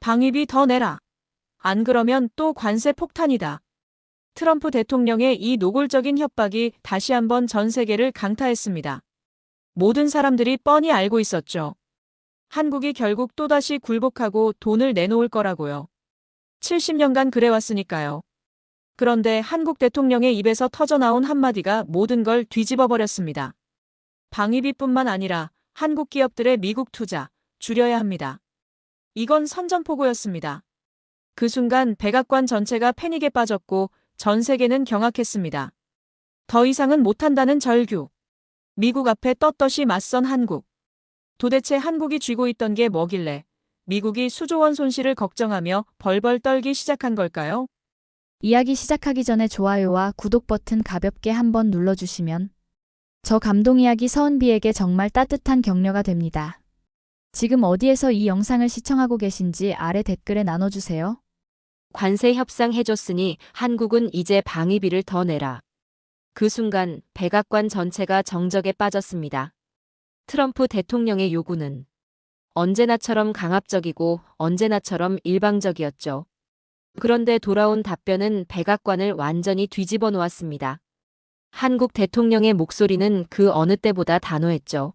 방위비 더 내라. 안 그러면 또 관세 폭탄이다. 트럼프 대통령의 이 노골적인 협박이 다시 한번 전 세계를 강타했습니다. 모든 사람들이 뻔히 알고 있었죠. 한국이 결국 또다시 굴복하고 돈을 내놓을 거라고요. 70년간 그래왔으니까요. 그런데 한국 대통령의 입에서 터져나온 한마디가 모든 걸 뒤집어 버렸습니다. 방위비뿐만 아니라 한국 기업들의 미국 투자 줄여야 합니다. 이건 선전포고였습니다. 그 순간 백악관 전체가 패닉에 빠졌고 전 세계는 경악했습니다. 더 이상은 못한다는 절규. 미국 앞에 떳떳이 맞선 한국. 도대체 한국이 쥐고 있던 게 뭐길래 미국이 수조 원 손실을 걱정하며 벌벌 떨기 시작한 걸까요? 이야기 시작하기 전에 좋아요와 구독 버튼 가볍게 한번 눌러주시면 저 감동 이야기 서은비에게 정말 따뜻한 격려가 됩니다. 지금 어디에서 이 영상을 시청하고 계신지 아래 댓글에 나눠주세요. 관세 협상해줬으니 한국은 이제 방위비를 더 내라. 그 순간 백악관 전체가 정적에 빠졌습니다. 트럼프 대통령의 요구는 언제나처럼 강압적이고 언제나처럼 일방적이었죠. 그런데 돌아온 답변은 백악관을 완전히 뒤집어 놓았습니다. 한국 대통령의 목소리는 그 어느 때보다 단호했죠.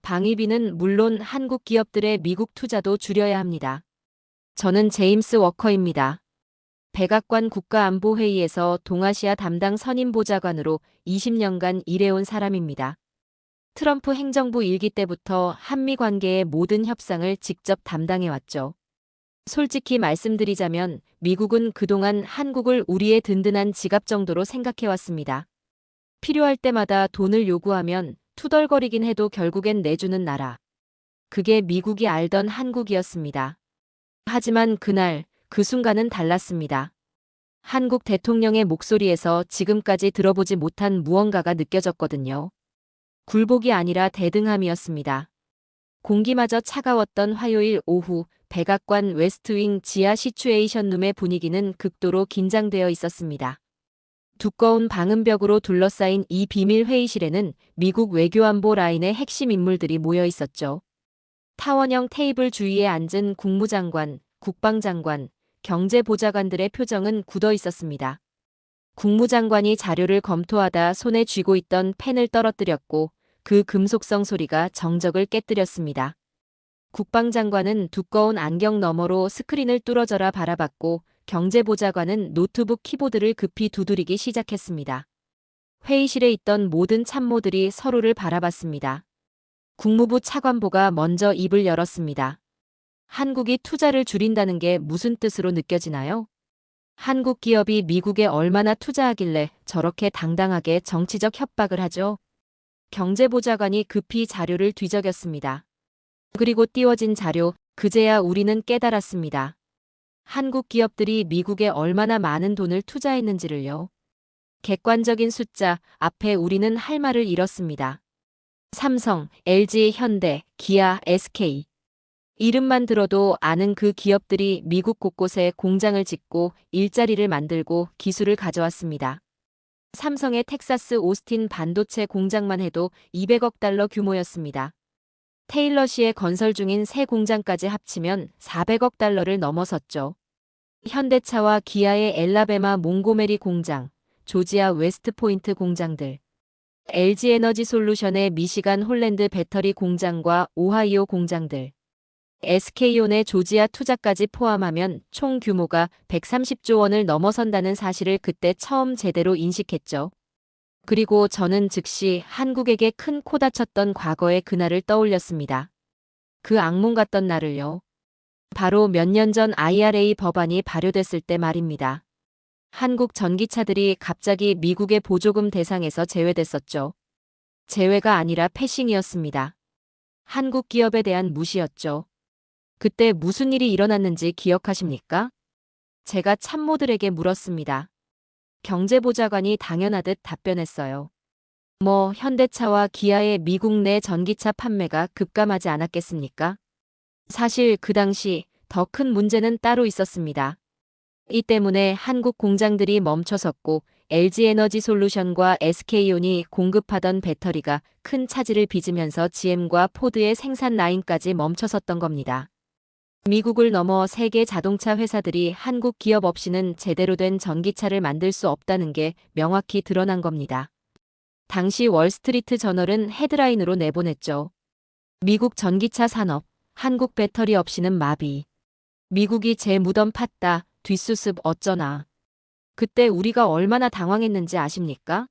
방위비는 물론 한국 기업들의 미국 투자도 줄여야 합니다. 저는 제임스 워커입니다. 백악관 국가안보회의에서 동아시아 담당 선임보좌관으로 20년간 일해온 사람입니다. 트럼프 행정부 일기 때부터 한미 관계의 모든 협상을 직접 담당해왔죠. 솔직히 말씀드리자면 미국은 그동안 한국을 우리의 든든한 지갑 정도로 생각해왔습니다. 필요할 때마다 돈을 요구하면 투덜거리긴 해도 결국엔 내주는 나라. 그게 미국이 알던 한국이었습니다. 하지만 그날, 그 순간은 달랐습니다. 한국 대통령의 목소리에서 지금까지 들어보지 못한 무언가가 느껴졌거든요. 굴복이 아니라 대등함이었습니다. 공기마저 차가웠던 화요일 오후 백악관 웨스트윙 지하 시츄에이션룸의 분위기는 극도로 긴장되어 있었습니다. 두꺼운 방음벽으로 둘러싸인 이 비밀 회의실에는 미국 외교안보 라인의 핵심 인물들이 모여 있었죠. 타원형 테이블 주위에 앉은 국무장관, 국방장관, 경제보좌관들의 표정은 굳어 있었습니다. 국무장관이 자료를 검토하다 손에 쥐고 있던 펜을 떨어뜨렸고 그 금속성 소리가 정적을 깨뜨렸습니다. 국방장관은 두꺼운 안경 너머로 스크린을 뚫어져라 바라봤고 경제보좌관은 노트북 키보드를 급히 두드리기 시작했습니다. 회의실에 있던 모든 참모들이 서로를 바라봤습니다. 국무부 차관보가 먼저 입을 열었습니다. 한국이 투자를 줄인다는 게 무슨 뜻으로 느껴지나요? 한국 기업이 미국에 얼마나 투자하길래 저렇게 당당하게 정치적 협박을 하죠? 경제보좌관이 급히 자료를 뒤적였습니다. 그리고 띄워진 자료, 그제야 우리는 깨달았습니다. 한국 기업들이 미국에 얼마나 많은 돈을 투자했는지를요. 객관적인 숫자 앞에 우리는 할 말을 잃었습니다. 삼성, LG, 현대, 기아, SK. 이름만 들어도 아는 그 기업들이 미국 곳곳에 공장을 짓고 일자리를 만들고 기술을 가져왔습니다. 삼성의 텍사스 오스틴 반도체 공장만 해도 200억 달러 규모였습니다. 테일러시의 건설 중인 새 공장까지 합치면 400억 달러를 넘어섰죠. 현대차와 기아의 엘라베마 몽고메리 공장, 조지아 웨스트포인트 공장들, LG에너지솔루션의 미시간 홀랜드 배터리 공장과 오하이오 공장들, SK온의 조지아 투자까지 포함하면 총 규모가 130조 원을 넘어선다는 사실을 그때 처음 제대로 인식했죠. 그리고 저는 즉시 한국에게 큰 코 다쳤던 과거의 그날을 떠올렸습니다. 그 악몽 같던 날을요. 바로 몇 년 전 IRA 법안이 발효됐을 때 말입니다. 한국 전기차들이 갑자기 미국의 보조금 대상에서 제외됐었죠. 제외가 아니라 패싱이었습니다. 한국 기업에 대한 무시였죠. 그때 무슨 일이 일어났는지 기억하십니까? 제가 참모들에게 물었습니다. 경제보좌관이 당연하듯 답변했어요. 현대차와 기아의 미국 내 전기차 판매가 급감하지 않았겠습니까? 사실 그 당시 더 큰 문제는 따로 있었습니다. 이 때문에 한국 공장들이 멈춰섰고 LG에너지솔루션과 SK온이 공급하던 배터리가 큰 차질을 빚으면서 GM과 포드의 생산 라인까지 멈춰섰던 겁니다. 미국을 넘어 세계 자동차 회사들이 한국 기업 없이는 제대로 된 전기차를 만들 수 없다는 게 명확히 드러난 겁니다. 당시 월스트리트 저널은 헤드라인으로 내보냈죠. 미국 전기차 산업, 한국 배터리 없이는 마비. 미국이 제 무덤 팠다, 뒷수습 어쩌나. 그때 우리가 얼마나 당황했는지 아십니까?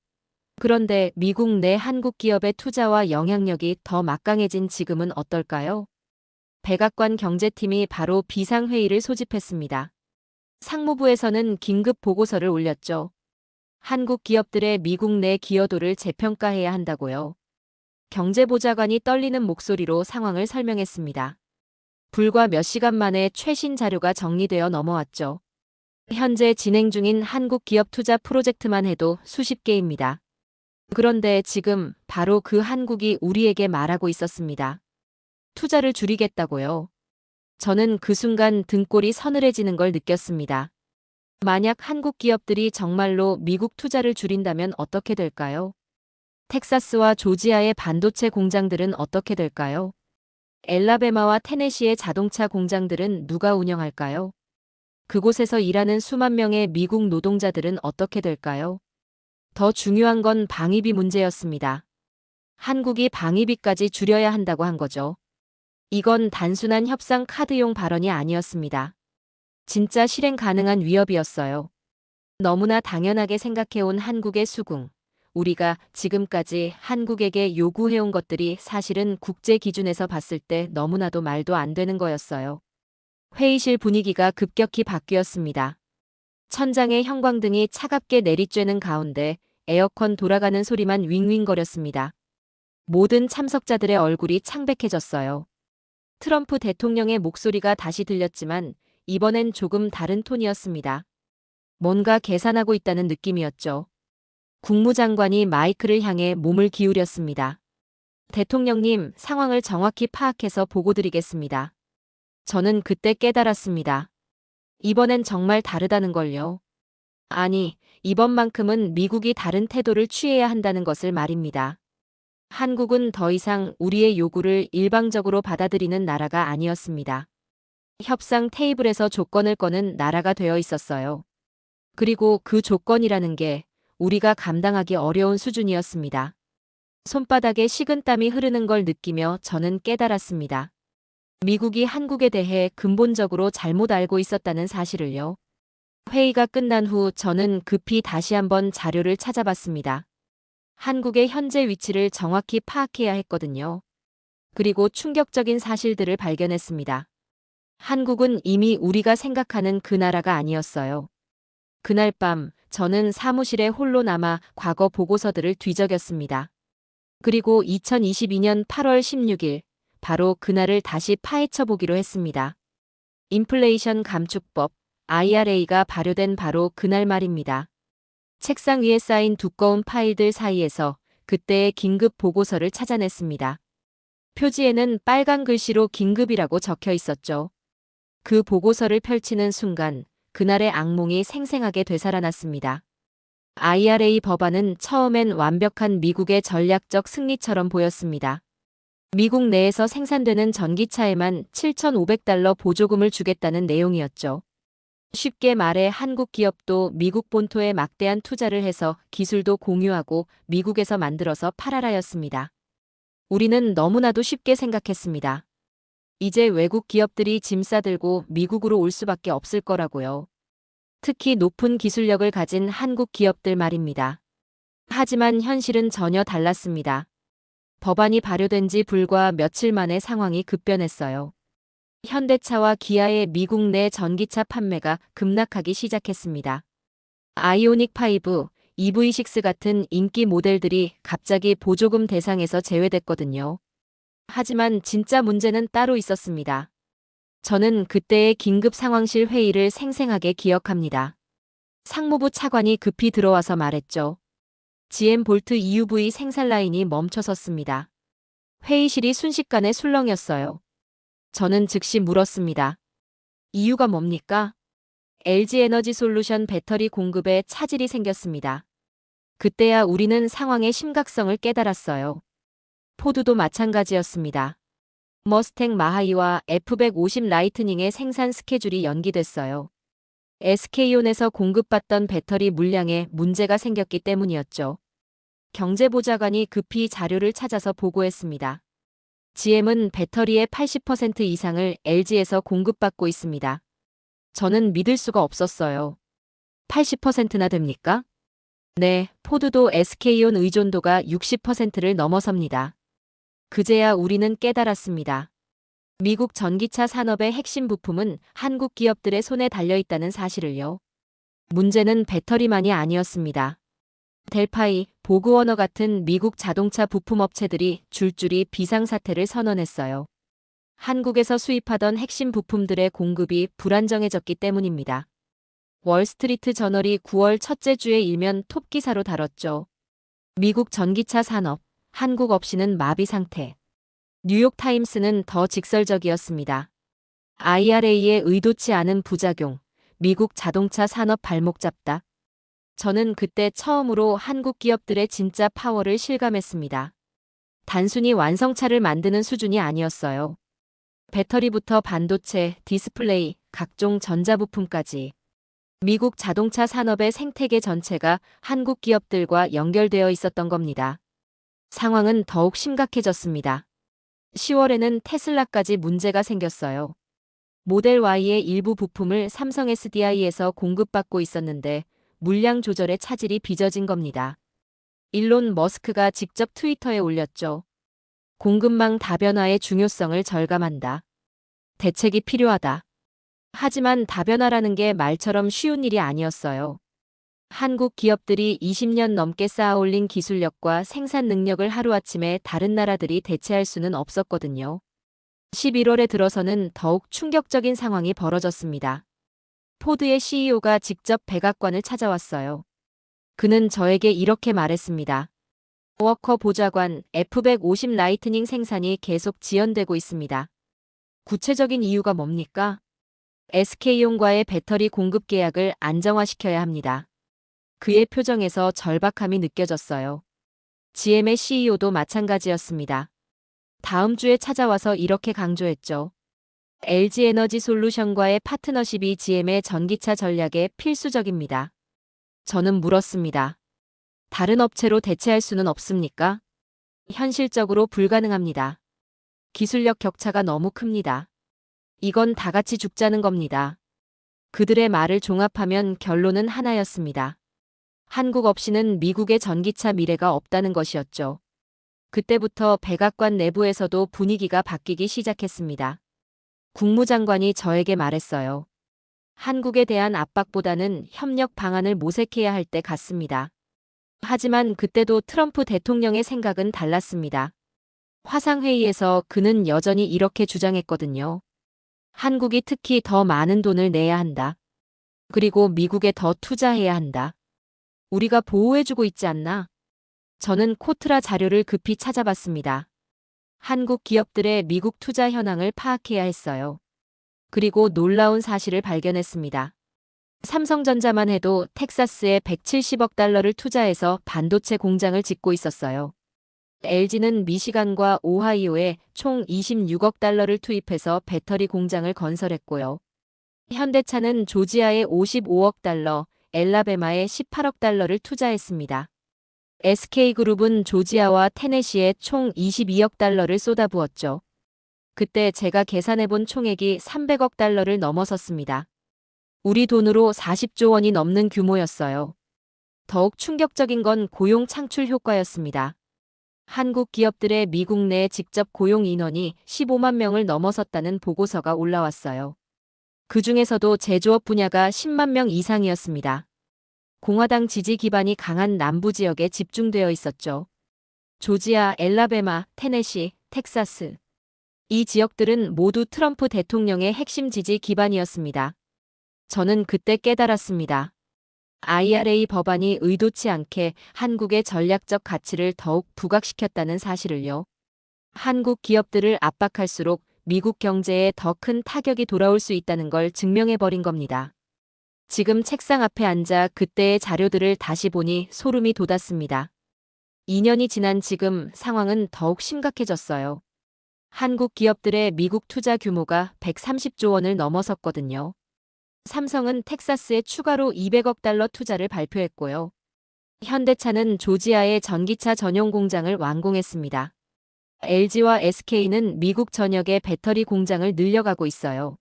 그런데 미국 내 한국 기업의 투자와 영향력이 더 막강해진 지금은 어떨까요? 백악관 경제팀이 바로 비상회의를 소집했습니다. 상무부에서는 긴급 보고서를 올렸죠. 한국 기업들의 미국 내 기여도를 재평가해야 한다고요. 경제보좌관이 떨리는 목소리로 상황을 설명했습니다. 불과 몇 시간 만에 최신 자료가 정리되어 넘어왔죠. 현재 진행 중인 한국 기업 투자 프로젝트만 해도 수십 개입니다. 그런데 지금 바로 그 한국이 우리에게 말하고 있었습니다. 투자를 줄이겠다고요. 저는 그 순간 등골이 서늘해지는 걸 느꼈습니다. 만약 한국 기업들이 정말로 미국 투자를 줄인다면 어떻게 될까요? 텍사스와 조지아의 반도체 공장들은 어떻게 될까요? 엘라베마와 테네시의 자동차 공장들은 누가 운영할까요? 그곳에서 일하는 수만 명의 미국 노동자들은 어떻게 될까요? 더 중요한 건 방위비 문제였습니다. 한국이 방위비까지 줄여야 한다고 한 거죠. 이건 단순한 협상 카드용 발언이 아니었습니다. 진짜 실행 가능한 위협이었어요. 너무나 당연하게 생각해온 한국의 수긍. 우리가 지금까지 한국에게 요구해온 것들이 사실은 국제 기준에서 봤을 때 너무나도 말도 안 되는 거였어요. 회의실 분위기가 급격히 바뀌었습니다. 천장의 형광등이 차갑게 내리쬐는 가운데 에어컨 돌아가는 소리만 윙윙거렸습니다. 모든 참석자들의 얼굴이 창백해졌어요. 트럼프 대통령의 목소리가 다시 들렸지만 이번엔 조금 다른 톤이었습니다. 뭔가 계산하고 있다는 느낌이었죠. 국무장관이 마이크를 향해 몸을 기울였습니다. 대통령님, 상황을 정확히 파악해서 보고드리겠습니다. 저는 그때 깨달았습니다. 이번엔 정말 다르다는 걸요. 아니, 이번만큼은 미국이 다른 태도를 취해야 한다는 것을 말입니다. 한국은 더 이상 우리의 요구를 일방적으로 받아들이는 나라가 아니었습니다. 협상 테이블에서 조건을 거는 나라가 되어 있었어요. 그리고 그 조건이라는 게 우리가 감당하기 어려운 수준이었습니다. 손바닥에 식은땀이 흐르는 걸 느끼며 저는 깨달았습니다. 미국이 한국에 대해 근본적으로 잘못 알고 있었다는 사실을요. 회의가 끝난 후 저는 급히 다시 한번 자료를 찾아봤습니다. 한국의 현재 위치를 정확히 파악해야 했거든요. 그리고 충격적인 사실들을 발견했습니다. 한국은 이미 우리가 생각하는 그 나라가 아니었어요. 그날 밤 저는 사무실에 홀로 남아 과거 보고서들을 뒤적였습니다. 그리고 2022년 8월 16일, 바로 그날을 다시 파헤쳐 보기로 했습니다. 인플레이션 감축법, IRA가 발효된 바로 그날 말입니다. 책상 위에 쌓인 두꺼운 파일들 사이에서 그때의 긴급 보고서를 찾아냈습니다. 표지에는 빨간 글씨로 긴급이라고 적혀 있었죠. 그 보고서를 펼치는 순간 그날의 악몽이 생생하게 되살아났습니다. IRA 법안은 처음엔 완벽한 미국의 전략적 승리처럼 보였습니다. 미국 내에서 생산되는 전기차에만 $7,500 보조금을 주겠다는 내용이었죠. 쉽게 말해 한국 기업도 미국 본토에 막대한 투자를 해서 기술도 공유하고 미국에서 만들어서 팔아라였습니다. 우리는 너무나도 쉽게 생각했습니다. 이제 외국 기업들이 짐 싸들고 미국으로 올 수밖에 없을 거라고요. 특히 높은 기술력을 가진 한국 기업들 말입니다. 하지만 현실은 전혀 달랐습니다. 법안이 발효된 지 불과 며칠 만에 상황이 급변했어요. 현대차와 기아의 미국 내 전기차 판매가 급락하기 시작했습니다. 아이오닉 5, EV6 같은 인기 모델들이 갑자기 보조금 대상에서 제외됐거든요. 하지만 진짜 문제는 따로 있었습니다. 저는 그때의 긴급 상황실 회의를 생생하게 기억합니다. 상무부 차관이 급히 들어와서 말했죠. GM 볼트 EUV 생산 라인이 멈춰섰습니다. 회의실이 순식간에 술렁였어요. 저는 즉시 물었습니다. 이유가 뭡니까? LG 에너지 솔루션 배터리 공급에 차질이 생겼습니다. 그때야 우리는 상황의 심각성을 깨달았어요. 포드도 마찬가지였습니다. 머스탱 마하이와 F-150 라이트닝의 생산 스케줄이 연기됐어요. SK온에서 공급받던 배터리 물량에 문제가 생겼기 때문이었죠. 경제보좌관이 급히 자료를 찾아서 보고했습니다. GM은 배터리의 80% 이상을 LG에서 공급받고 있습니다. 저는 믿을 수가 없었어요. 80%나 됩니까? 네, 포드도 SK온 의존도가 60%를 넘어섭니다. 그제야 우리는 깨달았습니다. 미국 전기차 산업의 핵심 부품은 한국 기업들의 손에 달려있다는 사실을요. 문제는 배터리만이 아니었습니다. 델파이, 보그워너 같은 미국 자동차 부품업체들이 줄줄이 비상사태를 선언했어요. 한국에서 수입하던 핵심 부품들의 공급이 불안정해졌기 때문입니다. 월스트리트 저널이 9월 첫째 주에 일면 톱기사로 다뤘죠. 미국 전기차 산업, 한국 없이는 마비 상태. 뉴욕타임스는 더 직설적이었습니다. IRA의 의도치 않은 부작용, 미국 자동차 산업 발목 잡다. 저는 그때 처음으로 한국 기업들의 진짜 파워를 실감했습니다. 단순히 완성차를 만드는 수준이 아니었어요. 배터리부터 반도체, 디스플레이, 각종 전자부품까지. 미국 자동차 산업의 생태계 전체가 한국 기업들과 연결되어 있었던 겁니다. 상황은 더욱 심각해졌습니다. 10월에는 테슬라까지 문제가 생겼어요. 모델 Y의 일부 부품을 삼성 SDI에서 공급받고 있었는데 물량 조절에 차질이 빚어진 겁니다. 일론 머스크가 직접 트위터에 올렸죠. 공급망 다변화의 중요성을 절감한다. 대책이 필요하다. 하지만 다변화라는 게 말처럼 쉬운 일이 아니었어요. 한국 기업들이 20년 넘게 쌓아올린 기술력과 생산 능력을 하루아침에 다른 나라들이 대체할 수는 없었거든요. 11월에 들어서는 더욱 충격적인 상황이 벌어졌습니다. 포드의 CEO가 직접 백악관을 찾아왔어요. 그는 저에게 이렇게 말했습니다. 워커 보좌관, F-150 라이트닝 생산이 계속 지연되고 있습니다. 구체적인 이유가 뭡니까? SK온과의 배터리 공급 계약을 안정화시켜야 합니다. 그의 표정에서 절박함이 느껴졌어요. GM의 CEO도 마찬가지였습니다. 다음 주에 찾아와서 이렇게 강조했죠. LG 에너지 솔루션과의 파트너십이 GM의 전기차 전략에 필수적입니다. 저는 물었습니다. 다른 업체로 대체할 수는 없습니까? 현실적으로 불가능합니다. 기술력 격차가 너무 큽니다. 이건 다 같이 죽자는 겁니다. 그들의 말을 종합하면 결론은 하나였습니다. 한국 없이는 미국의 전기차 미래가 없다는 것이었죠. 그때부터 백악관 내부에서도 분위기가 바뀌기 시작했습니다. 국무장관이 저에게 말했어요. 한국에 대한 압박보다는 협력 방안을 모색해야 할 때 같습니다. 하지만 그때도 트럼프 대통령의 생각은 달랐습니다. 화상회의에서 그는 여전히 이렇게 주장했거든요. 한국이 특히 더 많은 돈을 내야 한다. 그리고 미국에 더 투자해야 한다. 우리가 보호해주고 있지 않나? 저는 코트라 자료를 급히 찾아봤습니다. 한국 기업들의 미국 투자 현황을 파악해야 했어요. 그리고 놀라운 사실을 발견했습니다. 삼성전자만 해도 텍사스에 170억 달러를 투자해서 반도체 공장을 짓고 있었어요. LG는 미시간과 오하이오에 총 26억 달러를 투입해서 배터리 공장을 건설했고요. 현대차는 조지아에 55억 달러, 엘라베마에 18억 달러를 투자했습니다. SK그룹은 조지아와 테네시에 총 22억 달러를 쏟아부었죠. 그때 제가 계산해본 총액이 300억 달러를 넘어섰습니다. 우리 돈으로 40조 원이 넘는 규모였어요. 더욱 충격적인 건 고용 창출 효과였습니다. 한국 기업들의 미국 내 직접 고용 인원이 15만 명을 넘어섰다는 보고서가 올라왔어요. 그 중에서도 제조업 분야가 10만 명 이상이었습니다. 공화당 지지 기반이 강한 남부 지역에 집중되어 있었죠. 조지아, 엘라베마, 테네시, 텍사스. 이 지역들은 모두 트럼프 대통령의 핵심 지지 기반이었습니다. 저는 그때 깨달았습니다. IRA 법안이 의도치 않게 한국의 전략적 가치를 더욱 부각시켰다는 사실을요. 한국 기업들을 압박할수록 미국 경제에 더 큰 타격이 돌아올 수 있다는 걸 증명해버린 겁니다. 지금 책상 앞에 앉아 그때의 자료들을 다시 보니 소름이 돋았습니다. 2년이 지난 지금 상황은 더욱 심각해졌어요. 한국 기업들의 미국 투자 규모가 130조 원을 넘어섰거든요. 삼성은 텍사스에 추가로 200억 달러 투자를 발표했고요. 현대차는 조지아에 전기차 전용 공장을 완공했습니다. LG와 SK는 미국 전역에 배터리 공장을 늘려가고 있어요.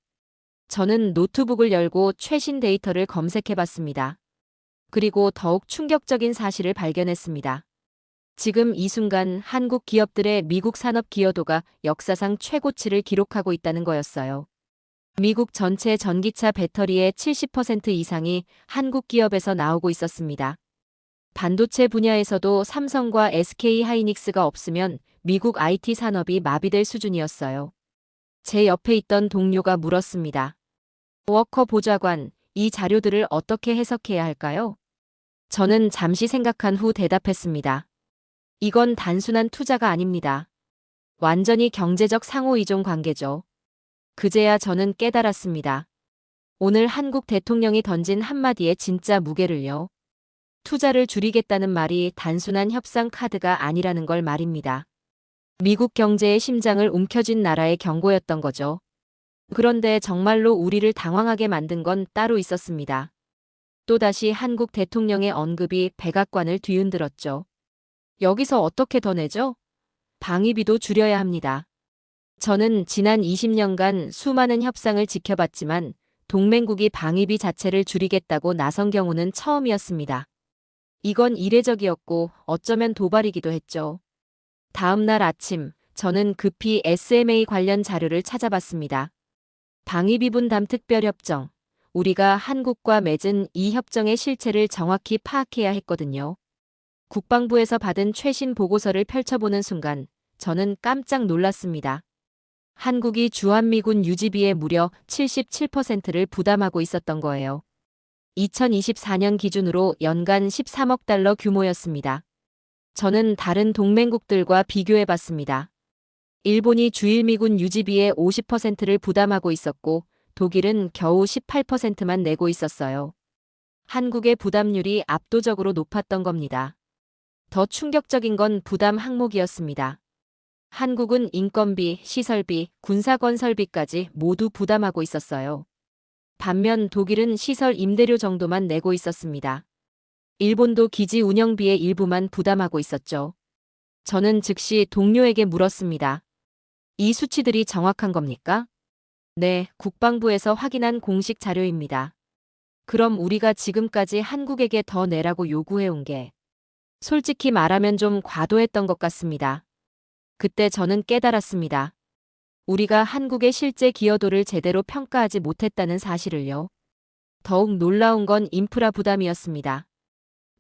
저는 노트북을 열고 최신 데이터를 검색해봤습니다. 그리고 더욱 충격적인 사실을 발견했습니다. 지금 이 순간 한국 기업들의 미국 산업 기여도가 역사상 최고치를 기록하고 있다는 거였어요. 미국 전체 전기차 배터리의 70% 이상이 한국 기업에서 나오고 있었습니다. 반도체 분야에서도 삼성과 SK 하이닉스가 없으면 미국 IT 산업이 마비될 수준이었어요. 제 옆에 있던 동료가 물었습니다. 워커 보좌관, 이 자료들을 어떻게 해석해야 할까요? 저는 잠시 생각한 후 대답했습니다. 이건 단순한 투자가 아닙니다. 완전히 경제적 상호이종 관계죠. 그제야 저는 깨달았습니다. 오늘 한국 대통령이 던진 한마디에 진짜 무게를요. 투자를 줄이겠다는 말이 단순한 협상 카드가 아니라는 걸 말입니다. 미국 경제의 심장을 움켜쥔 나라의 경고였던 거죠. 그런데 정말로 우리를 당황하게 만든 건 따로 있었습니다. 또다시 한국 대통령의 언급이 백악관을 뒤흔들었죠. 여기서 어떻게 더 내죠? 방위비도 줄여야 합니다. 저는 지난 20년간 수많은 협상을 지켜봤지만 동맹국이 방위비 자체를 줄이겠다고 나선 경우는 처음이었습니다. 이건 이례적이었고 어쩌면 도발이기도 했죠. 다음 날 아침, 저는 급히 SMA 관련 자료를 찾아봤습니다. 방위비 분담 특별협정. 우리가 한국과 맺은 이 협정의 실체를 정확히 파악해야 했거든요. 국방부에서 받은 최신 보고서를 펼쳐보는 순간 저는 깜짝 놀랐습니다. 한국이 주한미군 유지비의 무려 77%를 부담하고 있었던 거예요. 2024년 기준으로 연간 13억 달러 규모였습니다. 저는 다른 동맹국들과 비교해봤습니다. 일본이 주일미군 유지비의 50%를 부담하고 있었고 독일은 겨우 18%만 내고 있었어요. 한국의 부담률이 압도적으로 높았던 겁니다. 더 충격적인 건 부담 항목이었습니다. 한국은 인건비, 시설비, 군사건설비까지 모두 부담하고 있었어요. 반면 독일은 시설 임대료 정도만 내고 있었습니다. 일본도 기지 운영비의 일부만 부담하고 있었죠. 저는 즉시 동료에게 물었습니다. 이 수치들이 정확한 겁니까? 네, 국방부에서 확인한 공식 자료입니다. 그럼 우리가 지금까지 한국에게 더 내라고 요구해온 게 솔직히 말하면 좀 과도했던 것 같습니다. 그때 저는 깨달았습니다. 우리가 한국의 실제 기여도를 제대로 평가하지 못했다는 사실을요. 더욱 놀라운 건 인프라 부담이었습니다.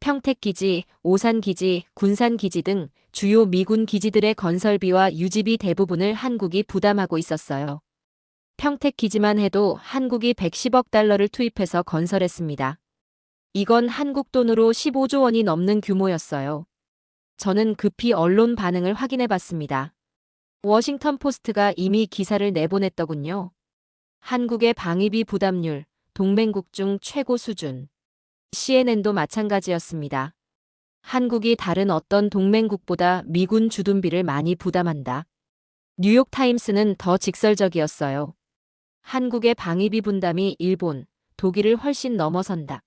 평택기지, 오산기지, 군산기지 등 주요 미군 기지들의 건설비와 유지비 대부분을 한국이 부담하고 있었어요. 평택기지만 해도 한국이 110억 달러를 투입해서 건설했습니다. 이건 한국 돈으로 15조 원이 넘는 규모였어요. 저는 급히 언론 반응을 확인해 봤습니다. 워싱턴 포스트가 이미 기사를 내보냈더군요. 한국의 방위비 부담률, 동맹국 중 최고 수준. CNN도 마찬가지였습니다. 한국이 다른 어떤 동맹국보다 미군 주둔비를 많이 부담한다. 뉴욕타임스는 더 직설적이었어요. 한국의 방위비 분담이 일본, 독일을 훨씬 넘어선다.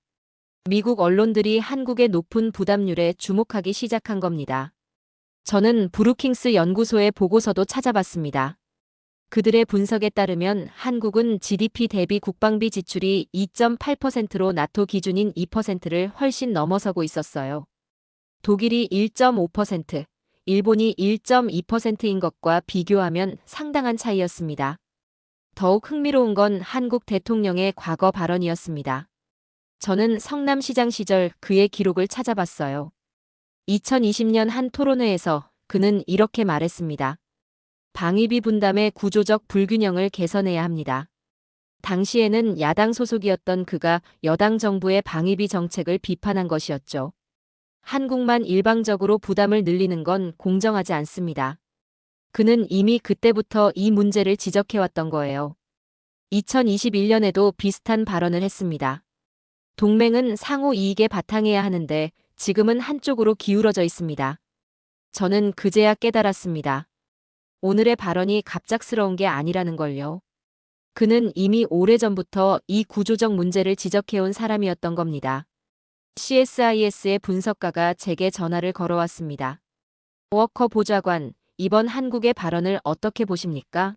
미국 언론들이 한국의 높은 부담률에 주목하기 시작한 겁니다. 저는 브루킹스 연구소의 보고서도 찾아봤습니다. 그들의 분석에 따르면 한국은 GDP 대비 국방비 지출이 2.8%로 나토 기준인 2%를 훨씬 넘어서고 있었어요. 독일이 1.5%, 일본이 1.2%인 것과 비교하면 상당한 차이였습니다. 더욱 흥미로운 건 한국 대통령의 과거 발언이었습니다. 저는 성남시장 시절 그의 기록을 찾아봤어요. 2020년 한 토론회에서 그는 이렇게 말했습니다. 방위비 분담의 구조적 불균형을 개선해야 합니다. 당시에는 야당 소속이었던 그가 여당 정부의 방위비 정책을 비판한 것이었죠. 한국만 일방적으로 부담을 늘리는 건 공정하지 않습니다. 그는 이미 그때부터 이 문제를 지적해왔던 거예요. 2021년에도 비슷한 발언을 했습니다. 동맹은 상호 이익에 바탕해야 하는데 지금은 한쪽으로 기울어져 있습니다. 저는 그제야 깨달았습니다. 오늘의 발언이 갑작스러운 게 아니라는 걸요. 그는 이미 오래전부터 이 구조적 문제를 지적해온 사람이었던 겁니다. CSIS의 분석가가 제게 전화를 걸어왔습니다. 워커 보좌관, 이번 한국의 발언을 어떻게 보십니까?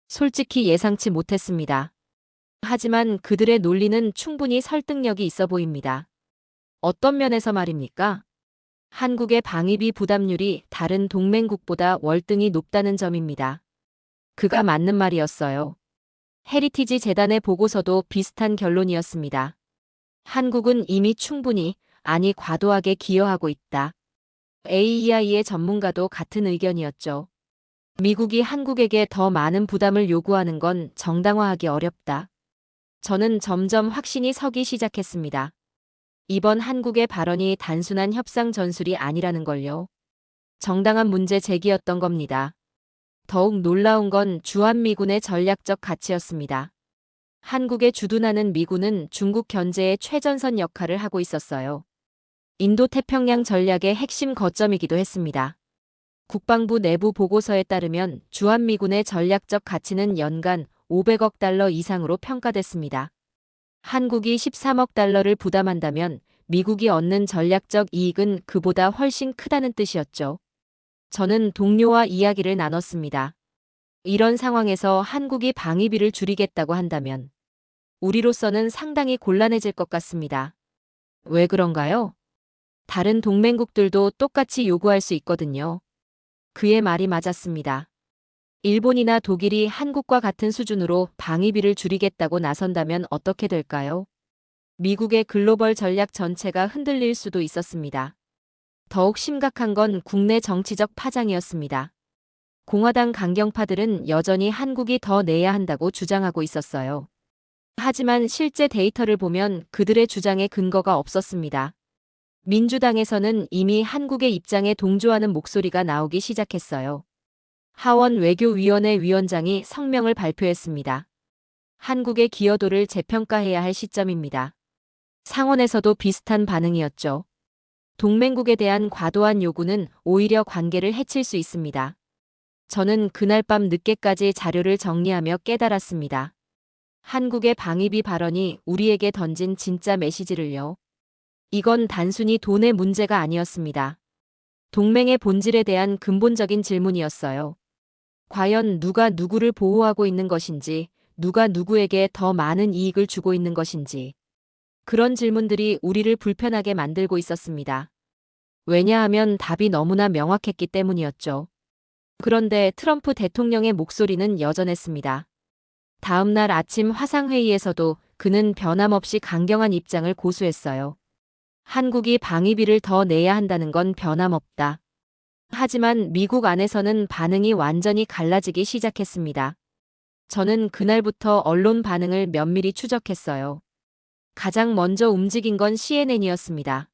솔직히 예상치 못했습니다. 하지만 그들의 논리는 충분히 설득력이 있어 보입니다. 어떤 면에서 말입니까? 한국의 방위비 부담률이 다른 동맹국보다 월등히 높다는 점입니다. 그가 맞는 말이었어요. 헤리티지 재단의 보고서도 비슷한 결론이었습니다. 한국은 이미 충분히, 아니 과도하게 기여하고 있다. AEI의 전문가도 같은 의견이었죠. 미국이 한국에게 더 많은 부담을 요구하는 건 정당화하기 어렵다. 저는 점점 확신이 서기 시작했습니다. 이번 한국의 발언이 단순한 협상 전술이 아니라는 걸요. 정당한 문제 제기였던 겁니다. 더욱 놀라운 건 주한미군의 전략적 가치였습니다. 한국에 주둔하는 미군은 중국 견제의 최전선 역할을 하고 있었어요. 인도태평양 전략의 핵심 거점이기도 했습니다. 국방부 내부 보고서에 따르면 주한미군의 전략적 가치는 연간 500억 달러 이상으로 평가됐습니다. 한국이 13억 달러를 부담한다면 미국이 얻는 전략적 이익은 그보다 훨씬 크다는 뜻이었죠. 저는 동료와 이야기를 나눴습니다. 이런 상황에서 한국이 방위비를 줄이겠다고 한다면 우리로서는 상당히 곤란해질 것 같습니다. 왜 그런가요? 다른 동맹국들도 똑같이 요구할 수 있거든요. 그의 말이 맞았습니다. 일본이나 독일이 한국과 같은 수준으로 방위비를 줄이겠다고 나선다면 어떻게 될까요? 미국의 글로벌 전략 전체가 흔들릴 수도 있었습니다. 더욱 심각한 건 국내 정치적 파장이었습니다. 공화당 강경파들은 여전히 한국이 더 내야 한다고 주장하고 있었어요. 하지만 실제 데이터를 보면 그들의 주장에 근거가 없었습니다. 민주당에서는 이미 한국의 입장에 동조하는 목소리가 나오기 시작했어요. 하원 외교위원회 위원장이 성명을 발표했습니다. 한국의 기여도를 재평가해야 할 시점입니다. 상원에서도 비슷한 반응이었죠. 동맹국에 대한 과도한 요구는 오히려 관계를 해칠 수 있습니다. 저는 그날 밤 늦게까지 자료를 정리하며 깨달았습니다. 한국의 방위비 발언이 우리에게 던진 진짜 메시지를요. 이건 단순히 돈의 문제가 아니었습니다. 동맹의 본질에 대한 근본적인 질문이었어요. 과연 누가 누구를 보호하고 있는 것인지, 누가 누구에게 더 많은 이익을 주고 있는 것인지. 그런 질문들이 우리를 불편하게 만들고 있었습니다. 왜냐하면 답이 너무나 명확했기 때문이었죠. 그런데 트럼프 대통령의 목소리는 여전했습니다. 다음 날 아침 화상회의에서도 그는 변함없이 강경한 입장을 고수했어요. 한국이 방위비를 더 내야 한다는 건 변함없다. 하지만 미국 안에서는 반응이 완전히 갈라지기 시작했습니다. 저는 그날부터 언론 반응을 면밀히 추적했어요. 가장 먼저 움직인 건 CNN이었습니다.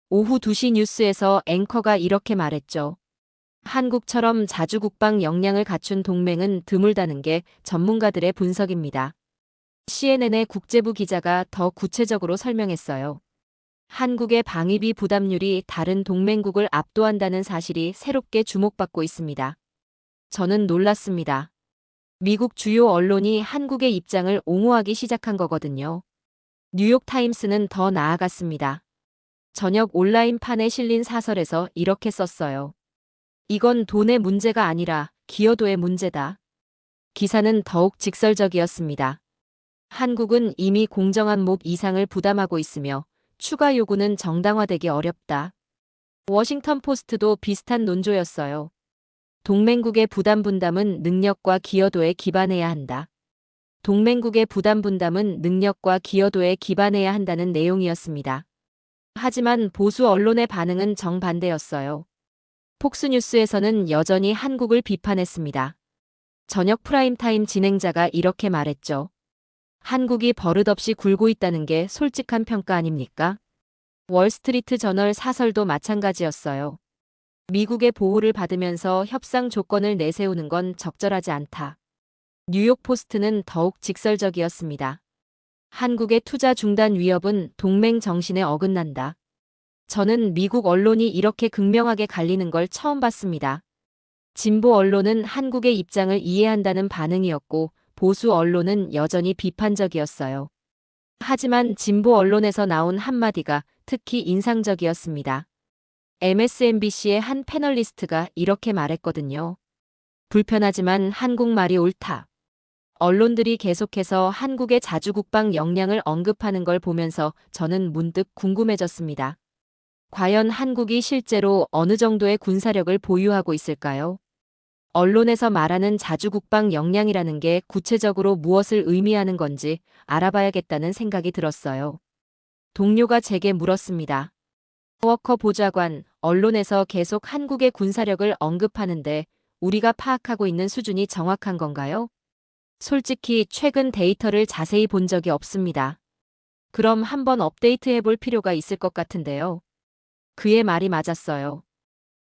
오후 2시 뉴스에서 앵커가 이렇게 말했죠. 한국처럼 자주 국방 역량을 갖춘 동맹은 드물다는 게 전문가들의 분석입니다. CNN의 국제부 기자가 더 구체적으로 설명했어요. 한국의 방위비 부담률이 다른 동맹국을 압도한다는 사실이 새롭게 주목받고 있습니다. 저는 놀랐습니다. 미국 주요 언론이 한국의 입장을 옹호하기 시작한 거거든요. 뉴욕타임스는 더 나아갔습니다. 저녁 온라인판에 실린 사설에서 이렇게 썼어요. 이건 돈의 문제가 아니라 기여도의 문제다. 기사는 더욱 직설적이었습니다. 한국은 이미 공정한 목 이상을 부담하고 있으며 추가 요구는 정당화되기 어렵다. 워싱턴 포스트도 비슷한 논조였어요. 동맹국의 부담 분담은 능력과 기여도에 기반해야 한다. 동맹국의 부담 분담은 능력과 기여도에 기반해야 한다는 내용이었습니다. 하지만 보수 언론의 반응은 정반대였어요. 폭스뉴스에서는 여전히 한국을 비판했습니다. 저녁 프라임타임 진행자가 이렇게 말했죠. 한국이 버릇없이 굴고 있다는 게 솔직한 평가 아닙니까? 월스트리트 저널 사설도 마찬가지였어요. 미국의 보호를 받으면서 협상 조건을 내세우는 건 적절하지 않다. 뉴욕 포스트는 더욱 직설적이었습니다. 한국의 투자 중단 위협은 동맹 정신에 어긋난다. 저는 미국 언론이 이렇게 극명하게 갈리는 걸 처음 봤습니다. 진보 언론은 한국의 입장을 이해한다는 반응이었고 보수 언론은 여전히 비판적이었어요. 하지만 진보 언론에서 나온 한마디가 특히 인상적이었습니다. MSNBC의 한 패널리스트가 이렇게 말했거든요. 불편하지만 한국말이 옳다. 언론들이 계속해서 한국의 자주국방 역량을 언급하는 걸 보면서 저는 문득 궁금해졌습니다. 과연 한국이 실제로 어느 정도의 군사력을 보유하고 있을까요? 언론에서 말하는 자주국방 역량이라는 게 구체적으로 무엇을 의미하는 건지 알아봐야겠다는 생각이 들었어요. 동료가 제게 물었습니다. 워커 보좌관, 언론에서 계속 한국의 군사력을 언급하는데 우리가 파악하고 있는 수준이 정확한 건가요? 솔직히 최근 데이터를 자세히 본 적이 없습니다. 그럼 한번 업데이트해 볼 필요가 있을 것 같은데요. 그의 말이 맞았어요.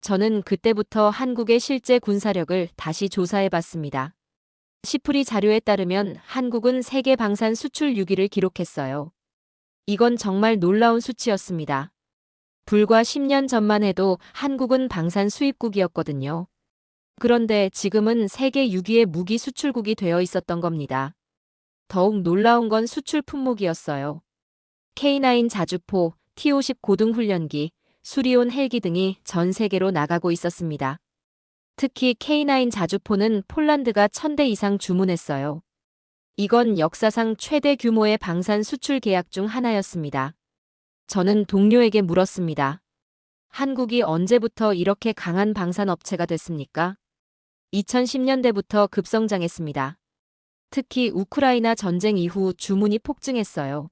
저는 그때부터 한국의 실제 군사력을 다시 조사해 봤습니다. 시프리 자료에 따르면 한국은 세계 방산 수출 6위를 기록했어요. 이건 정말 놀라운 수치였습니다. 불과 10년 전만 해도 한국은 방산 수입국이었거든요. 그런데 지금은 세계 6위의 무기 수출국이 되어 있었던 겁니다. 더욱 놀라운 건 수출 품목이었어요. K9 자주포, T-50 고등훈련기, 수리온 헬기 등이 전 세계로 나가고 있었습니다. 특히 K9 자주포는 폴란드가 1000대 이상 주문했어요. 이건 역사상 최대 규모의 방산 수출 계약 중 하나였습니다. 저는 동료에게 물었습니다. 한국이 언제부터 이렇게 강한 방산 업체가 됐습니까? 2010년대부터 급성장했습니다. 특히 우크라이나 전쟁 이후 주문이 폭증했어요.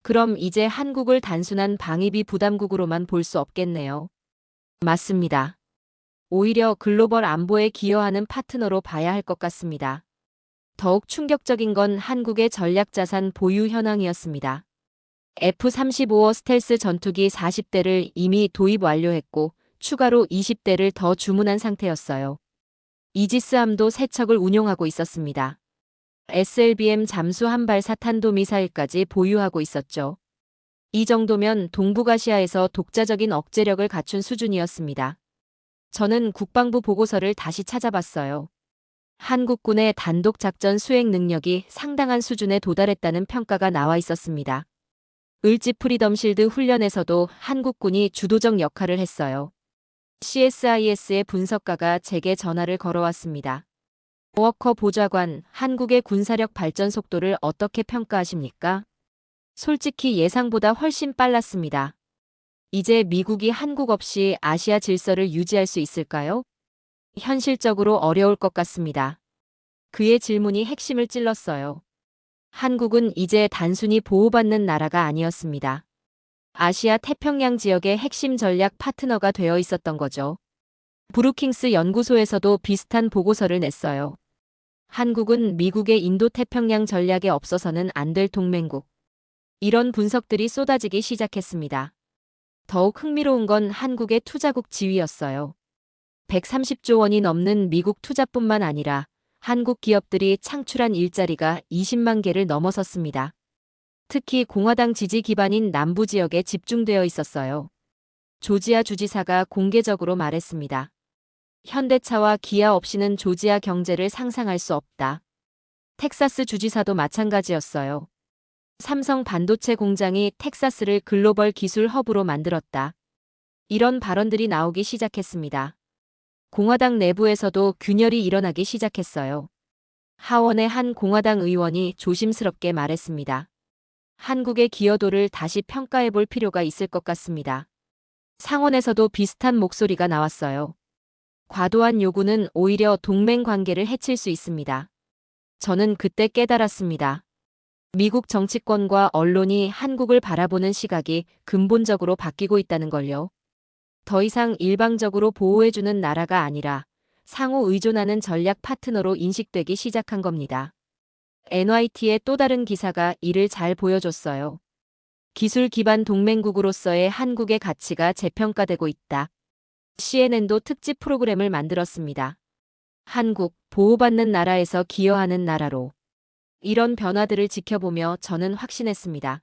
그럼 이제 한국을 단순한 방위비 부담국으로만 볼 수 없겠네요. 맞습니다. 오히려 글로벌 안보에 기여하는 파트너로 봐야 할 것 같습니다. 더욱 충격적인 건 한국의 전략자산 보유 현황이었습니다. F-35 스텔스 전투기 40대를 이미 도입 완료했고 추가로 20대를 더 주문한 상태였어요. 이지스함도 3척을 운용하고 있었습니다. SLBM 잠수함 발사 탄도미사일까지 보유하고 있었죠. 이 정도면 동북아시아에서 독자적인 억제력을 갖춘 수준이었습니다. 저는 국방부 보고서를 다시 찾아봤어요. 한국군의 단독 작전 수행 능력이 상당한 수준에 도달했다는 평가가 나와 있었습니다. 을지 프리덤실드 훈련에서도 한국군이 주도적 역할을 했어요. CSIS의 분석가가 제게 전화를 걸어왔습니다. 워커 보좌관, 한국의 군사력 발전 속도를 어떻게 평가하십니까? 솔직히 예상보다 훨씬 빨랐습니다. 이제 미국이 한국 없이 아시아 질서를 유지할 수 있을까요? 현실적으로 어려울 것 같습니다. 그의 질문이 핵심을 찔렀어요. 한국은 이제 단순히 보호받는 나라가 아니었습니다. 아시아 태평양 지역의 핵심 전략 파트너가 되어 있었던 거죠. 브루킹스 연구소에서도 비슷한 보고서를 냈어요. 한국은 미국의 인도태평양 전략에 없어서는 안 될 동맹국. 이런 분석들이 쏟아지기 시작했습니다. 더욱 흥미로운 건 한국의 투자국 지위였어요. 130조 원이 넘는 미국 투자뿐만 아니라 한국 기업들이 창출한 일자리가 20만 개를 넘어섰습니다. 특히 공화당 지지 기반인 남부 지역에 집중되어 있었어요. 조지아 주지사가 공개적으로 말했습니다. 현대차와 기아 없이는 조지아 경제를 상상할 수 없다. 텍사스 주지사도 마찬가지였어요. 삼성 반도체 공장이 텍사스를 글로벌 기술 허브로 만들었다. 이런 발언들이 나오기 시작했습니다. 공화당 내부에서도 균열이 일어나기 시작했어요. 하원의 한 공화당 의원이 조심스럽게 말했습니다. 한국의 기여도를 다시 평가해 볼 필요가 있을 것 같습니다. 상원에서도 비슷한 목소리가 나왔어요. 과도한 요구는 오히려 동맹 관계를 해칠 수 있습니다. 저는 그때 깨달았습니다. 미국 정치권과 언론이 한국을 바라보는 시각이 근본적으로 바뀌고 있다는 걸요. 더 이상 일방적으로 보호해주는 나라가 아니라 상호 의존하는 전략 파트너로 인식되기 시작한 겁니다. NYT의 또 다른 기사가 이를 잘 보여줬어요. 기술 기반 동맹국으로서의 한국의 가치가 재평가되고 있다. CNN도 특집 프로그램을 만들었습니다. 한국, 보호받는 나라에서 기여하는 나라로. 이런 변화들을 지켜보며 저는 확신했습니다.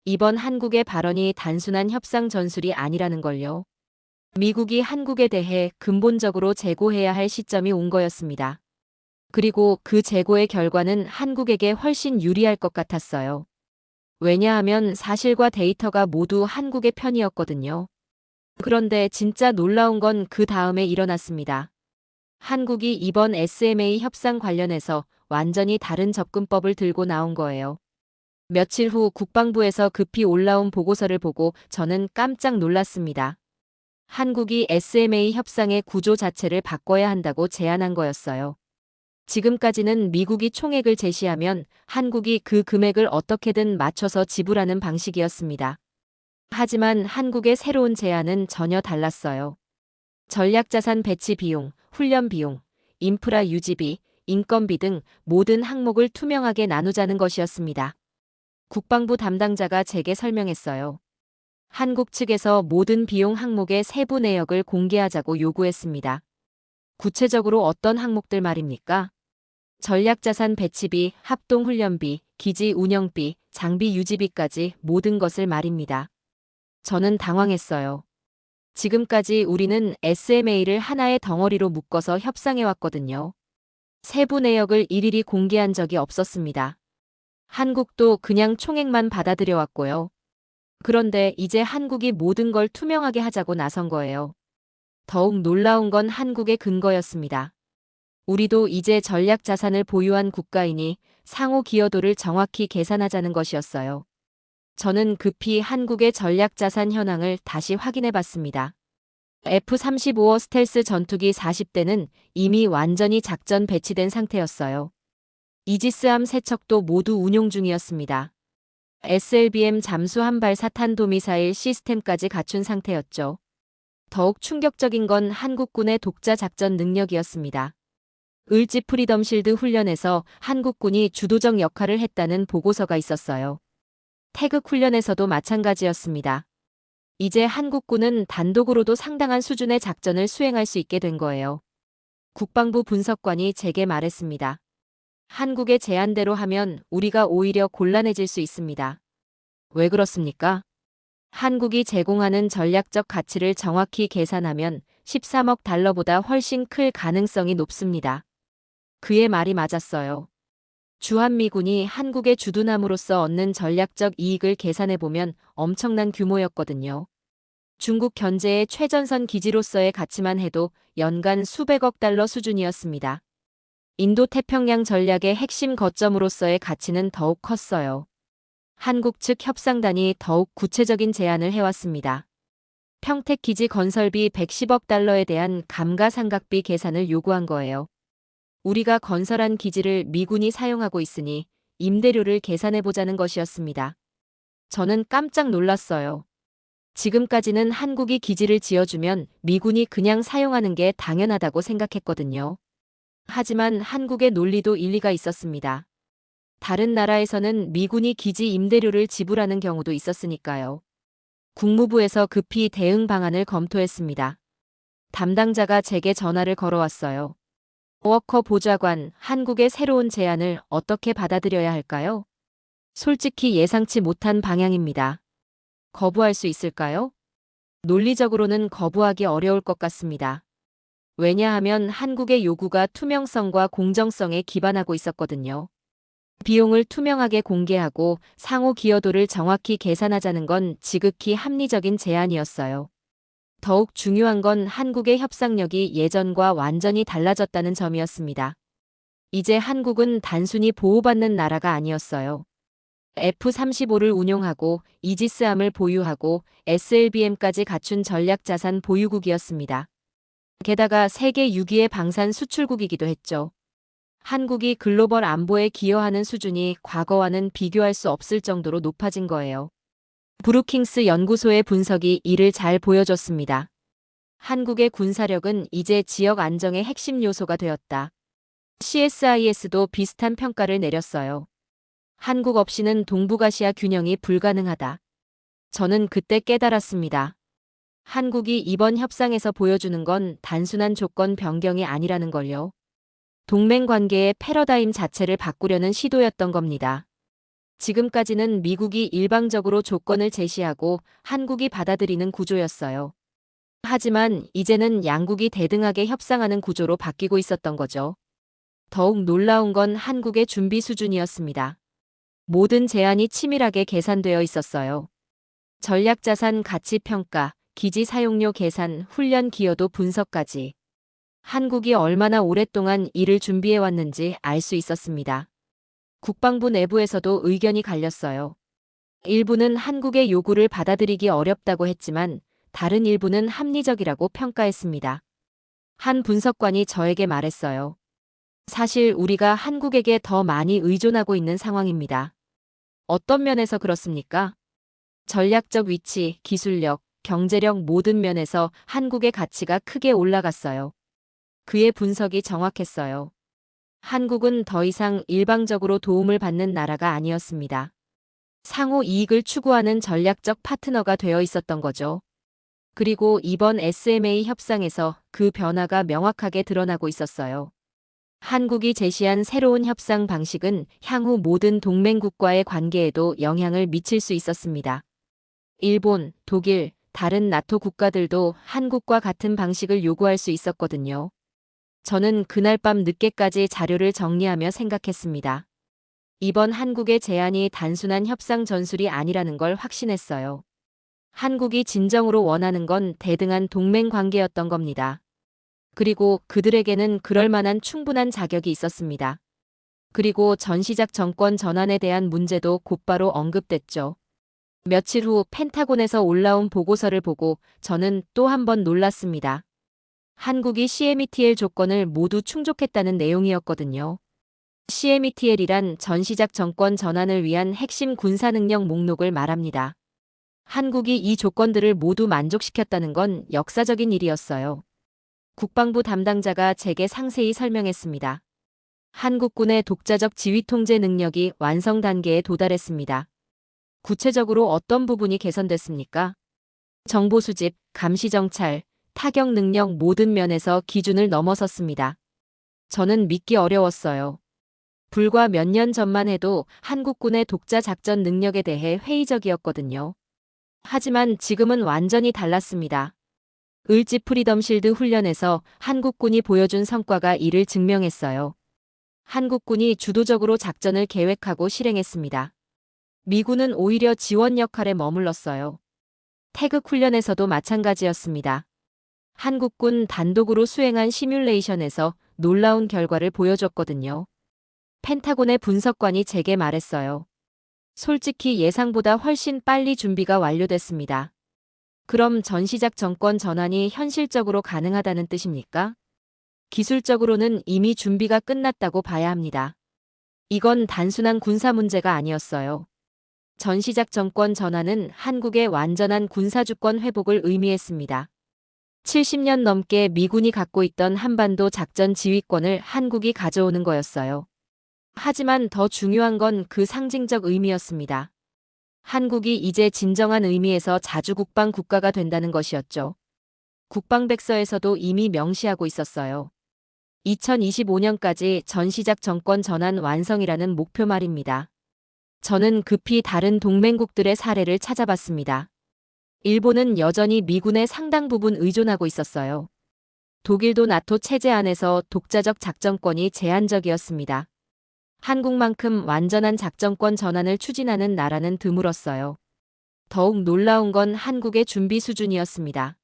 이번 한국의 발언이 단순한 협상 전술이 아니라는 걸요. 미국이 한국에 대해 근본적으로 재고해야 할 시점이 온 거였습니다. 그리고 그 재고의 결과는 한국에게 훨씬 유리할 것 같았어요. 왜냐하면 사실과 데이터가 모두 한국의 편이었거든요. 그런데 진짜 놀라운 건 그 다음에 일어났습니다. 한국이 이번 SMA 협상 관련해서 완전히 다른 접근법을 들고 나온 거예요. 며칠 후 국방부에서 급히 올라온 보고서를 보고 저는 깜짝 놀랐습니다. 한국이 SMA 협상의 구조 자체를 바꿔야 한다고 제안한 거였어요. 지금까지는 미국이 총액을 제시하면 한국이 그 금액을 어떻게든 맞춰서 지불하는 방식이었습니다. 하지만 한국의 새로운 제안은 전혀 달랐어요. 전략자산 배치 비용, 훈련 비용, 인프라 유지비, 인건비 등 모든 항목을 투명하게 나누자는 것이었습니다. 국방부 담당자가 제게 설명했어요. 한국 측에서 모든 비용 항목의 세부 내역을 공개하자고 요구했습니다. 구체적으로 어떤 항목들 말입니까? 전략자산 배치비, 합동훈련비, 기지 운영비, 장비 유지비까지 모든 것을 말입니다. 저는 당황했어요. 지금까지 우리는 SMA를 하나의 덩어리로 묶어서 협상해왔거든요. 세부 내역을 일일이 공개한 적이 없었습니다. 한국도 그냥 총액만 받아들여왔고요. 그런데 이제 한국이 모든 걸 투명하게 하자고 나선 거예요. 더욱 놀라운 건 한국의 근거였습니다. 우리도 이제 전략 자산을 보유한 국가이니 상호 기여도를 정확히 계산하자는 것이었어요. 저는 급히 한국의 전략 자산 현황을 다시 확인해 봤습니다. F-35 스텔스 전투기 40대는 이미 완전히 작전 배치된 상태였어요. 이지스함 3척도 모두 운용 중이었습니다. SLBM 잠수 한발 사탄 도미사일 시스템까지 갖춘 상태였죠. 더욱 충격적인 건 한국군의 독자 작전 능력이었습니다. 을지 프리덤 실드 훈련에서 한국군이 주도적 역할을 했다는 보고서가 있었어요. 태극 훈련에서도 마찬가지였습니다. 이제 한국군은 단독으로도 상당한 수준의 작전을 수행할 수 있게 된 거예요. 국방부 분석관이 제게 말했습니다. 한국의 제안대로 하면 우리가 오히려 곤란해질 수 있습니다. 왜 그렇습니까? 한국이 제공하는 전략적 가치를 정확히 계산하면 13억 달러보다 훨씬 클 가능성이 높습니다. 그의 말이 맞았어요. 주한미군이 한국의 주둔함으로써 얻는 전략적 이익을 계산해보면 엄청난 규모였거든요. 중국 견제의 최전선 기지로서의 가치만 해도 연간 수백억 달러 수준이었습니다. 인도태평양 전략의 핵심 거점으로서의 가치는 더욱 컸어요. 한국 측 협상단이 더욱 구체적인 제안을 해왔습니다. 평택 기지 건설비 110억 달러에 대한 감가상각비 계산을 요구한 거예요. 우리가 건설한 기지를 미군이 사용하고 있으니 임대료를 계산해보자는 것이었습니다. 저는 깜짝 놀랐어요. 지금까지는 한국이 기지를 지어주면 미군이 그냥 사용하는 게 당연하다고 생각했거든요. 하지만 한국의 논리도 일리가 있었습니다. 다른 나라에서는 미군이 기지 임대료를 지불하는 경우도 있었으니까요. 국무부에서 급히 대응 방안을 검토했습니다. 담당자가 제게 전화를 걸어왔어요. 워커 보좌관, 한국의 새로운 제안을 어떻게 받아들여야 할까요? 솔직히 예상치 못한 방향입니다. 거부할 수 있을까요? 논리적으로는 거부하기 어려울 것 같습니다. 왜냐하면 한국의 요구가 투명성과 공정성에 기반하고 있었거든요. 비용을 투명하게 공개하고 상호 기여도를 정확히 계산하자는 건 지극히 합리적인 제안이었어요. 더욱 중요한 건 한국의 협상력이 예전과 완전히 달라졌다는 점이었습니다. 이제 한국은 단순히 보호받는 나라가 아니었어요. F-35를 운용하고 이지스함을 보유하고 SLBM까지 갖춘 전략자산 보유국이었습니다. 게다가 세계 6위의 방산 수출국이기도 했죠. 한국이 글로벌 안보에 기여하는 수준이 과거와는 비교할 수 없을 정도로 높아진 거예요. 브루킹스 연구소의 분석이 이를 잘 보여줬습니다. 한국의 군사력은 이제 지역 안정의 핵심 요소가 되었다. CSIS도 비슷한 평가를 내렸어요. 한국 없이는 동북아시아 균형이 불가능하다. 저는 그때 깨달았습니다. 한국이 이번 협상에서 보여주는 건 단순한 조건 변경이 아니라는 걸요. 동맹 관계의 패러다임 자체를 바꾸려는 시도였던 겁니다. 지금까지는 미국이 일방적으로 조건을 제시하고 한국이 받아들이는 구조였어요. 하지만 이제는 양국이 대등하게 협상하는 구조로 바뀌고 있었던 거죠. 더욱 놀라운 건 한국의 준비 수준이었습니다. 모든 제안이 치밀하게 계산되어 있었어요. 전략자산 가치 평가, 기지 사용료 계산, 훈련 기여도 분석까지. 한국이 얼마나 오랫동안 이를 준비해 왔는지 알 수 있었습니다. 국방부 내부에서도 의견이 갈렸어요. 일부는 한국의 요구를 받아들이기 어렵다고 했지만 다른 일부는 합리적이라고 평가했습니다. 한 분석관이 저에게 말했어요. 사실 우리가 한국에게 더 많이 의존하고 있는 상황입니다. 어떤 면에서 그렇습니까? 전략적 위치, 기술력, 경제력 모든 면에서 한국의 가치가 크게 올라갔어요. 그의 분석이 정확했어요. 한국은 더 이상 일방적으로 도움을 받는 나라가 아니었습니다. 상호 이익을 추구하는 전략적 파트너가 되어 있었던 거죠. 그리고 이번 SMA 협상에서 그 변화가 명확하게 드러나고 있었어요. 한국이 제시한 새로운 협상 방식은 향후 모든 동맹국과의 관계에도 영향을 미칠 수 있었습니다. 일본, 독일, 다른 나토 국가들도 한국과 같은 방식을 요구할 수 있었거든요. 저는 그날 밤 늦게까지 자료를 정리하며 생각했습니다. 이번 한국의 제안이 단순한 협상 전술이 아니라는 걸 확신했어요. 한국이 진정으로 원하는 건 대등한 동맹 관계였던 겁니다. 그리고 그들에게는 그럴 만한 충분한 자격이 있었습니다. 그리고 전시작 정권 전환에 대한 문제도 곧바로 언급됐죠. 며칠 후 펜타곤에서 올라온 보고서를 보고 저는 또 한 번 놀랐습니다. 한국이 CMETL 조건을 모두 충족했다는 내용이었거든요. CMETL이란 전시작 정권 전환을 위한 핵심 군사 능력 목록을 말합니다. 한국이 이 조건들을 모두 만족시켰다는 건 역사적인 일이었어요. 국방부 담당자가 제게 상세히 설명했습니다. 한국군의 독자적 지휘 통제 능력이 완성 단계에 도달했습니다. 구체적으로 어떤 부분이 개선됐습니까? 정보 수집, 감시 정찰, 타격 능력 모든 면에서 기준을 넘어섰습니다. 저는 믿기 어려웠어요. 불과 몇 년 전만 해도 한국군의 독자 작전 능력에 대해 회의적이었거든요. 하지만 지금은 완전히 달랐습니다. 을지 프리덤 실드 훈련에서 한국군이 보여준 성과가 이를 증명했어요. 한국군이 주도적으로 작전을 계획하고 실행했습니다. 미군은 오히려 지원 역할에 머물렀어요. 태극 훈련에서도 마찬가지였습니다. 한국군 단독으로 수행한 시뮬레이션에서 놀라운 결과를 보여줬거든요. 펜타곤의 분석관이 제게 말했어요. 솔직히 예상보다 훨씬 빨리 준비가 완료됐습니다. 그럼 전시작 정권 전환이 현실적으로 가능하다는 뜻입니까? 기술적으로는 이미 준비가 끝났다고 봐야 합니다. 이건 단순한 군사 문제가 아니었어요. 전시작 정권 전환은 한국의 완전한 군사주권 회복을 의미했습니다. 70년 넘게 미군이 갖고 있던 한반도 작전 지휘권을 한국이 가져오는 거였어요. 하지만 더 중요한 건 그 상징적 의미였습니다. 한국이 이제 진정한 의미에서 자주국방 국가가 된다는 것이었죠. 국방백서에서도 이미 명시하고 있었어요. 2025년까지 전시작 정권 전환 완성이라는 목표 말입니다. 저는 급히 다른 동맹국들의 사례를 찾아봤습니다. 일본은 여전히 미군의 상당 부분 의존하고 있었어요. 독일도 나토 체제 안에서 독자적 작전권이 제한적이었습니다. 한국만큼 완전한 작전권 전환을 추진하는 나라는 드물었어요. 더욱 놀라운 건 한국의 준비 수준이었습니다.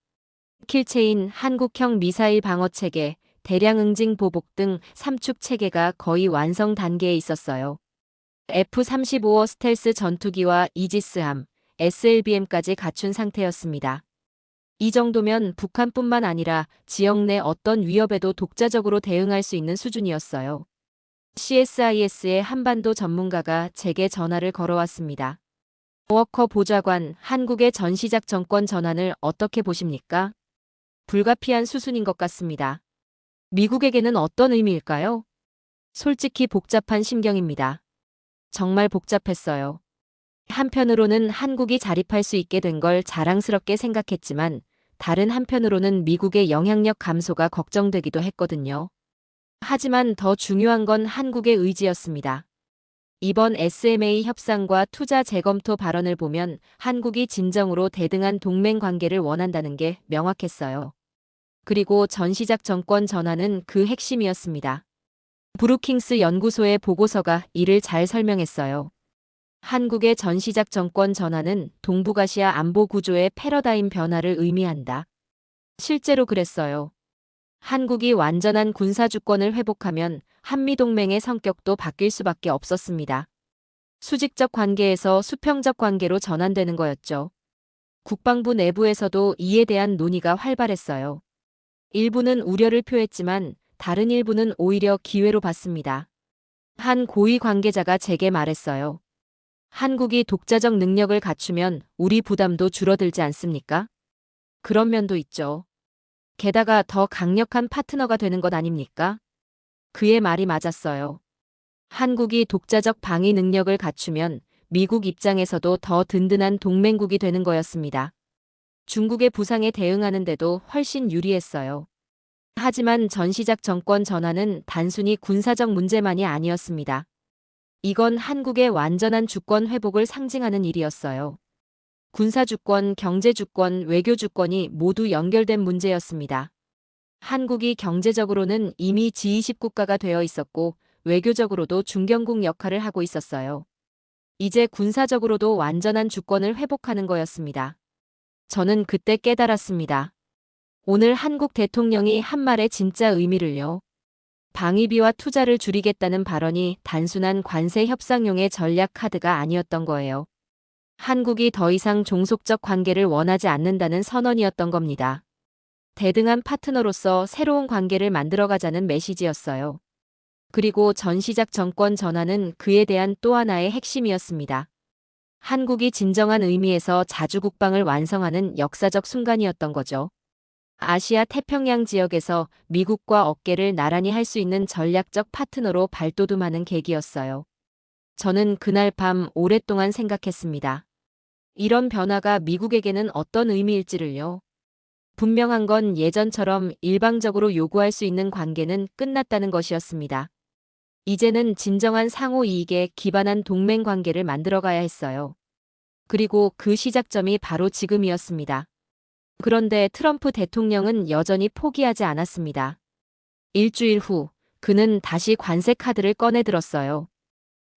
킬체인, 한국형 미사일 방어체계, 대량 응징 보복 등 삼축 체계가 거의 완성 단계에 있었어요. F-35어 스텔스 전투기와 이지스함, SLBM까지 갖춘 상태였습니다. 이 정도면 북한뿐만 아니라 지역 내 어떤 위협에도 독자적으로 대응할 수 있는 수준이었어요. CSIS의 한반도 전문가가 제게 전화를 걸어왔습니다. 워커 보좌관, 한국의 전시작 정권 전환을 어떻게 보십니까? 불가피한 수순인 것 같습니다. 미국에게는 어떤 의미일까요? 솔직히 복잡한 심경입니다. 정말 복잡했어요. 한편으로는 한국이 자립할 수 있게 된 걸 자랑스럽게 생각했지만 다른 한편으로는 미국의 영향력 감소가 걱정되기도 했거든요. 하지만 더 중요한 건 한국의 의지였습니다. 이번 SMA 협상과 투자 재검토 발언을 보면 한국이 진정으로 대등한 동맹 관계를 원한다는 게 명확했어요. 그리고 전시작 정권 전환은 그 핵심이었습니다. 브루킹스 연구소의 보고서가 이를 잘 설명했어요. 한국의 전시작 정권 전환은 동북아시아 안보 구조의 패러다임 변화를 의미한다. 실제로 그랬어요. 한국이 완전한 군사주권을 회복하면 한미동맹의 성격도 바뀔 수밖에 없었습니다. 수직적 관계에서 수평적 관계로 전환되는 거였죠. 국방부 내부에서도 이에 대한 논의가 활발했어요. 일부는 우려를 표했지만 다른 일부는 오히려 기회로 봤습니다. 한 고위 관계자가 제게 말했어요. 한국이 독자적 능력을 갖추면 우리 부담도 줄어들지 않습니까? 그런 면도 있죠. 게다가 더 강력한 파트너가 되는 것 아닙니까? 그의 말이 맞았어요. 한국이 독자적 방위 능력을 갖추면 미국 입장에서도 더 든든한 동맹국이 되는 거였습니다. 중국의 부상에 대응하는데도 훨씬 유리했어요. 하지만 전시작 정권 전환은 단순히 군사적 문제만이 아니었습니다. 이건 한국의 완전한 주권 회복을 상징하는 일이었어요. 군사주권, 경제주권, 외교주권이 모두 연결된 문제였습니다. 한국이 경제적으로는 이미 G20 국가가 되어 있었고 외교적으로도 중견국 역할을 하고 있었어요. 이제 군사적으로도 완전한 주권을 회복하는 거였습니다. 저는 그때 깨달았습니다. 오늘 한국 대통령이 한 말의 진짜 의미를요. 방위비와 투자를 줄이겠다는 발언이 단순한 관세 협상용의 전략 카드가 아니었던 거예요. 한국이 더 이상 종속적 관계를 원하지 않는다는 선언이었던 겁니다. 대등한 파트너로서 새로운 관계를 만들어가자는 메시지였어요. 그리고 전시작 정권 전환은 그에 대한 또 하나의 핵심이었습니다. 한국이 진정한 의미에서 자주국방을 완성하는 역사적 순간이었던 거죠. 아시아 태평양 지역에서 미국과 어깨를 나란히 할 수 있는 전략적 파트너로 발돋움하는 계기였어요. 저는 그날 밤 오랫동안 생각했습니다. 이런 변화가 미국에게는 어떤 의미일지를요. 분명한 건 예전처럼 일방적으로 요구할 수 있는 관계는 끝났다는 것이었습니다. 이제는 진정한 상호 이익에 기반한 동맹 관계를 만들어가야 했어요. 그리고 그 시작점이 바로 지금이었습니다. 그런데 트럼프 대통령은 여전히 포기하지 않았습니다. 일주일 후, 그는 다시 관세 카드를 꺼내들었어요.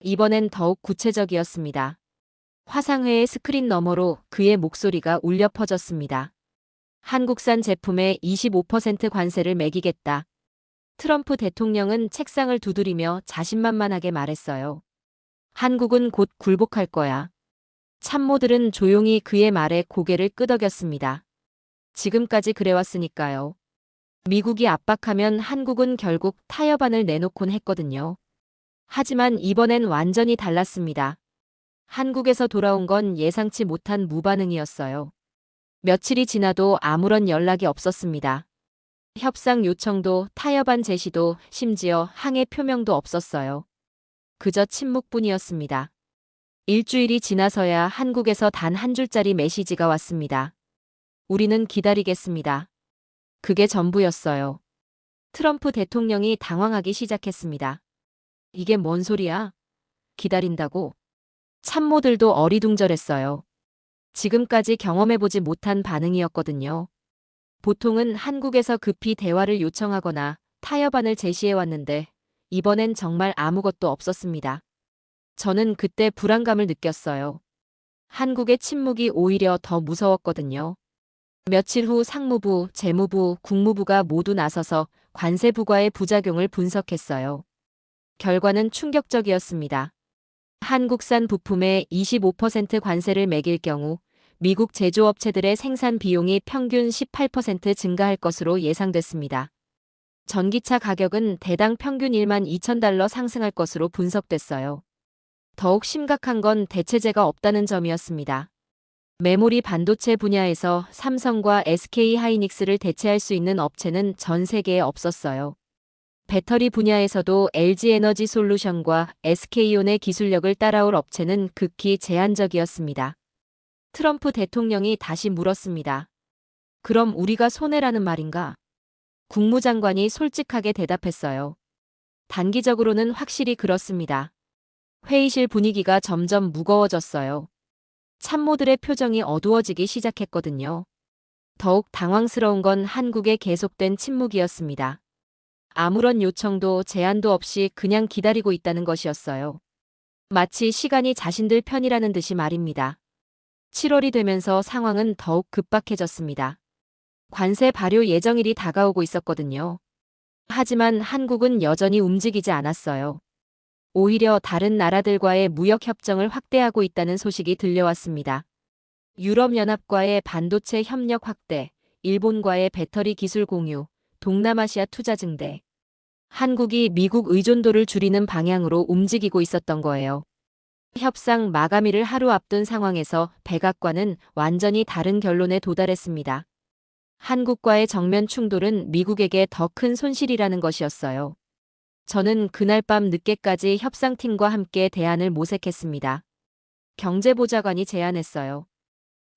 이번엔 더욱 구체적이었습니다. 화상회의 스크린 너머로 그의 목소리가 울려 퍼졌습니다. 한국산 제품에 25% 관세를 매기겠다. 트럼프 대통령은 책상을 두드리며 자신만만하게 말했어요. 한국은 곧 굴복할 거야. 참모들은 조용히 그의 말에 고개를 끄덕였습니다. 지금까지 그래왔으니까요. 미국이 압박하면 한국은 결국 타협안을 내놓곤 했거든요. 하지만 이번엔 완전히 달랐습니다. 한국에서 돌아온 건 예상치 못한 무반응이었어요. 며칠이 지나도 아무런 연락이 없었습니다. 협상 요청도 타협안 제시도 심지어 항해 표명도 없었어요. 그저 침묵뿐이었습니다. 일주일이 지나서야 한국에서 단 한 줄짜리 메시지가 왔습니다. 우리는 기다리겠습니다. 그게 전부였어요. 트럼프 대통령이 당황하기 시작했습니다. 이게 뭔 소리야? 기다린다고? 참모들도 어리둥절했어요. 지금까지 경험해보지 못한 반응이었거든요. 보통은 한국에서 급히 대화를 요청하거나 타협안을 제시해왔는데 이번엔 정말 아무것도 없었습니다. 저는 그때 불안감을 느꼈어요. 한국의 침묵이 오히려 더 무서웠거든요. 며칠 후 상무부, 재무부, 국무부가 모두 나서서 관세 부과의 부작용을 분석했어요. 결과는 충격적이었습니다. 한국산 부품에 25% 관세를 매길 경우 미국 제조업체들의 생산 비용이 평균 18% 증가할 것으로 예상됐습니다. 전기차 가격은 대당 평균 12,000달러 상승할 것으로 분석됐어요. 더욱 심각한 건 대체제가 없다는 점이었습니다. 메모리 반도체 분야에서 삼성과 SK 하이닉스를 대체할 수 있는 업체는 전 세계에 없었어요. 배터리 분야에서도 LG 에너지 솔루션과 SK온의 기술력을 따라올 업체는 극히 제한적이었습니다. 트럼프 대통령이 다시 물었습니다. 그럼 우리가 손해라는 말인가? 국무장관이 솔직하게 대답했어요. 단기적으로는 확실히 그렇습니다. 회의실 분위기가 점점 무거워졌어요. 참모들의 표정이 어두워지기 시작했거든요. 더욱 당황스러운 건 한국의 계속된 침묵이었습니다. 아무런 요청도 제안도 없이 그냥 기다리고 있다는 것이었어요. 마치 시간이 자신들 편이라는 듯이 말입니다. 7월이 되면서 상황은 더욱 급박해졌습니다. 관세 발효 예정일이 다가오고 있었거든요. 하지만 한국은 여전히 움직이지 않았어요. 오히려 다른 나라들과의 무역 협정을 확대하고 있다는 소식이 들려왔습니다. 유럽연합과의 반도체 협력 확대, 일본과의 배터리 기술 공유, 동남아시아 투자 증대. 한국이 미국 의존도를 줄이는 방향으로 움직이고 있었던 거예요. 협상 마감일을 하루 앞둔 상황에서 백악관은 완전히 다른 결론에 도달했습니다. 한국과의 정면 충돌은 미국에게 더 큰 손실이라는 것이었어요. 저는 그날 밤 늦게까지 협상팀과 함께 대안을 모색했습니다. 경제보좌관이 제안했어요.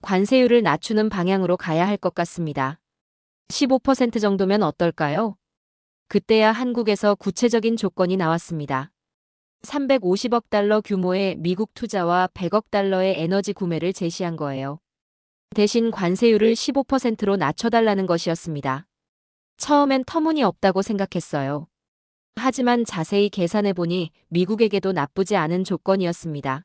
관세율을 낮추는 방향으로 가야 할 것 같습니다. 15% 정도면 어떨까요? 그때야 한국에서 구체적인 조건이 나왔습니다. 350억 달러 규모의 미국 투자와 100억 달러의 에너지 구매를 제시한 거예요. 대신 관세율을 15%로 낮춰달라는 것이었습니다. 처음엔 터무니없다고 생각했어요. 하지만 자세히 계산해보니 미국에게도 나쁘지 않은 조건이었습니다.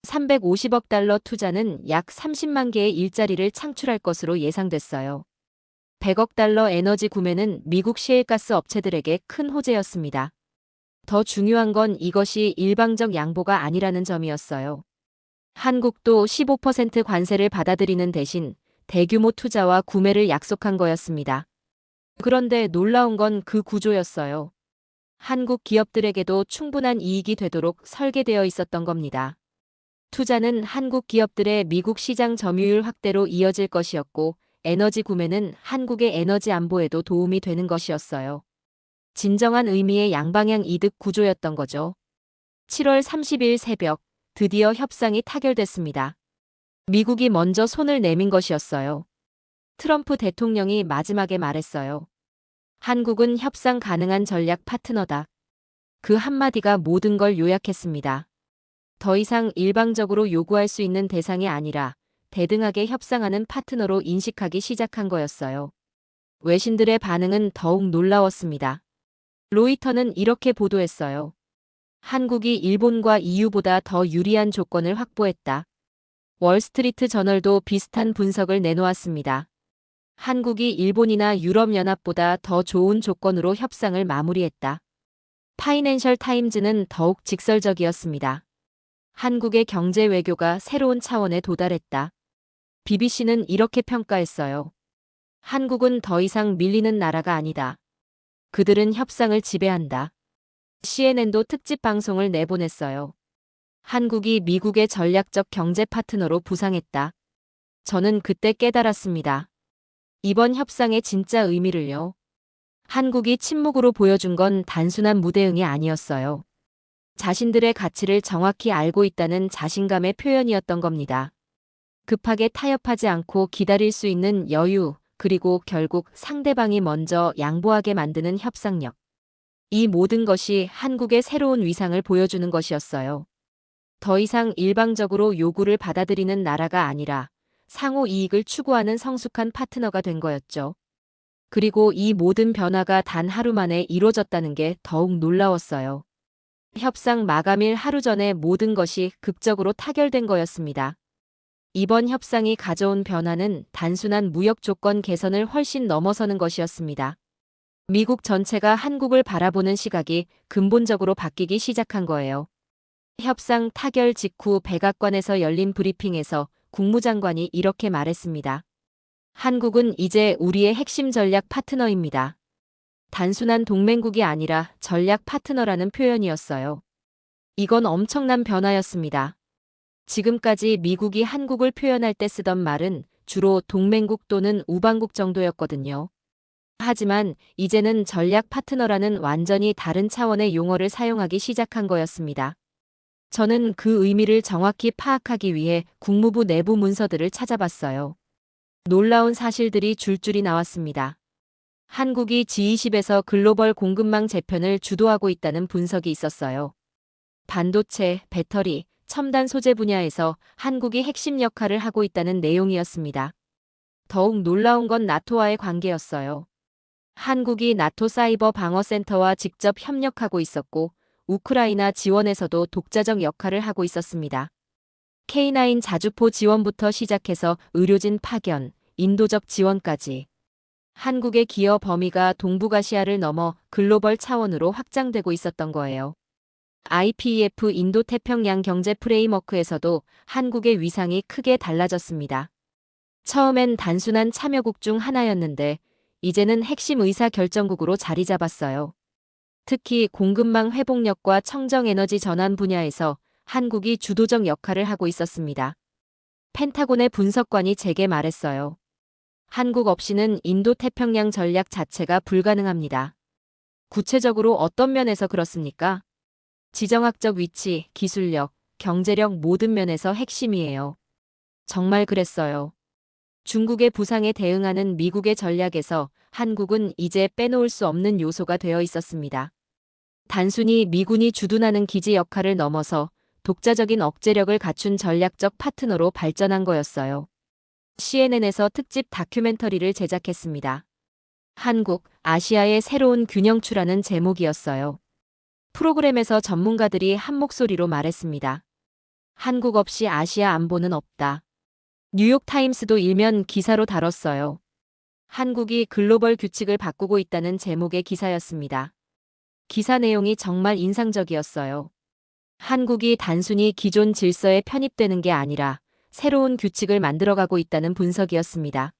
350억 달러 투자는 약 30만 개의 일자리를 창출할 것으로 예상됐어요. 100억 달러 에너지 구매는 미국 시엘가스 업체들에게 큰 호재였습니다. 더 중요한 건 이것이 일방적 양보가 아니라는 점이었어요. 한국도 15% 관세를 받아들이는 대신 대규모 투자와 구매를 약속한 거였습니다. 그런데 놀라운 건 그 구조였어요. 한국 기업들에게도 충분한 이익이 되도록 설계되어 있었던 겁니다. 투자는 한국 기업들의 미국 시장 점유율 확대로 이어질 것이었고, 에너지 구매는 한국의 에너지 안보에도 도움이 되는 것이었어요. 진정한 의미의 양방향 이득 구조였던 거죠. 7월 30일 새벽, 드디어 협상이 타결됐습니다. 미국이 먼저 손을 내민 것이었어요. 트럼프 대통령이 마지막에 말했어요. 한국은 협상 가능한 전략 파트너다. 그 한마디가 모든 걸 요약했습니다. 더 이상 일방적으로 요구할 수 있는 대상이 아니라 대등하게 협상하는 파트너로 인식하기 시작한 거였어요. 외신들의 반응은 더욱 놀라웠습니다. 로이터는 이렇게 보도했어요. 한국이 일본과 EU보다 더 유리한 조건을 확보했다. 월스트리트 저널도 비슷한 분석을 내놓았습니다. 한국이 일본이나 유럽연합보다 더 좋은 조건으로 협상을 마무리했다. 파이낸셜 타임즈는 더욱 직설적이었습니다. 한국의 경제 외교가 새로운 차원에 도달했다. BBC는 이렇게 평가했어요. 한국은 더 이상 밀리는 나라가 아니다. 그들은 협상을 지배한다. CNN도 특집 방송을 내보냈어요. 한국이 미국의 전략적 경제 파트너로 부상했다. 저는 그때 깨달았습니다. 이번 협상의 진짜 의미를요. 한국이 침묵으로 보여준 건 단순한 무대응이 아니었어요. 자신들의 가치를 정확히 알고 있다는 자신감의 표현이었던 겁니다. 급하게 타협하지 않고 기다릴 수 있는 여유, 그리고 결국 상대방이 먼저 양보하게 만드는 협상력. 이 모든 것이 한국의 새로운 위상을 보여주는 것이었어요. 더 이상 일방적으로 요구를 받아들이는 나라가 아니라 상호 이익을 추구하는 성숙한 파트너가 된 거였죠. 그리고 이 모든 변화가 단 하루 만에 이루어졌다는 게 더욱 놀라웠어요. 협상 마감일 하루 전에 모든 것이 극적으로 타결된 거였습니다. 이번 협상이 가져온 변화는 단순한 무역 조건 개선을 훨씬 넘어서는 것이었습니다. 미국 전체가 한국을 바라보는 시각이 근본적으로 바뀌기 시작한 거예요. 협상 타결 직후 백악관에서 열린 브리핑에서 국무장관이 이렇게 말했습니다. 한국은 이제 우리의 핵심 전략 파트너입니다. 단순한 동맹국이 아니라 전략 파트너라는 표현이었어요. 이건 엄청난 변화였습니다. 지금까지 미국이 한국을 표현할 때 쓰던 말은 주로 동맹국 또는 우방국 정도였거든요. 하지만 이제는 전략 파트너라는 완전히 다른 차원의 용어를 사용하기 시작한 거였습니다. 저는 그 의미를 정확히 파악하기 위해 국무부 내부 문서들을 찾아봤어요. 놀라운 사실들이 줄줄이 나왔습니다. 한국이 G20에서 글로벌 공급망 재편을 주도하고 있다는 분석이 있었어요. 반도체, 배터리, 첨단 소재 분야에서 한국이 핵심 역할을 하고 있다는 내용이었습니다. 더욱 놀라운 건 나토와의 관계였어요. 한국이 나토 사이버 방어센터와 직접 협력하고 있었고, 우크라이나 지원에서도 독자적 역할을 하고 있었습니다. K9 자주포 지원부터 시작해서 의료진 파견, 인도적 지원까지. 한국의 기여 범위가 동북아시아를 넘어 글로벌 차원으로 확장되고 있었던 거예요. IPEF 인도태평양 경제 프레임워크에서도 한국의 위상이 크게 달라졌습니다. 처음엔 단순한 참여국 중 하나였는데 이제는 핵심 의사결정국으로 자리 잡았어요. 특히 공급망 회복력과 청정에너지 전환 분야에서 한국이 주도적 역할을 하고 있었습니다. 펜타곤의 분석관이 제게 말했어요. 한국 없이는 인도태평양 전략 자체가 불가능합니다. 구체적으로 어떤 면에서 그렇습니까? 지정학적 위치, 기술력, 경제력 모든 면에서 핵심이에요. 정말 그랬어요. 중국의 부상에 대응하는 미국의 전략에서 한국은 이제 빼놓을 수 없는 요소가 되어 있었습니다. 단순히 미군이 주둔하는 기지 역할을 넘어서 독자적인 억제력을 갖춘 전략적 파트너로 발전한 거였어요. CNN에서 특집 다큐멘터리를 제작했습니다. 한국, 아시아의 새로운 균형추라는 제목이었어요. 프로그램에서 전문가들이 한 목소리로 말했습니다. 한국 없이 아시아 안보는 없다. 뉴욕타임스도 일면 기사로 다뤘어요. 한국이 글로벌 규칙을 바꾸고 있다는 제목의 기사였습니다. 기사 내용이 정말 인상적이었어요. 한국이 단순히 기존 질서에 편입되는 게 아니라 새로운 규칙을 만들어가고 있다는 분석이었습니다.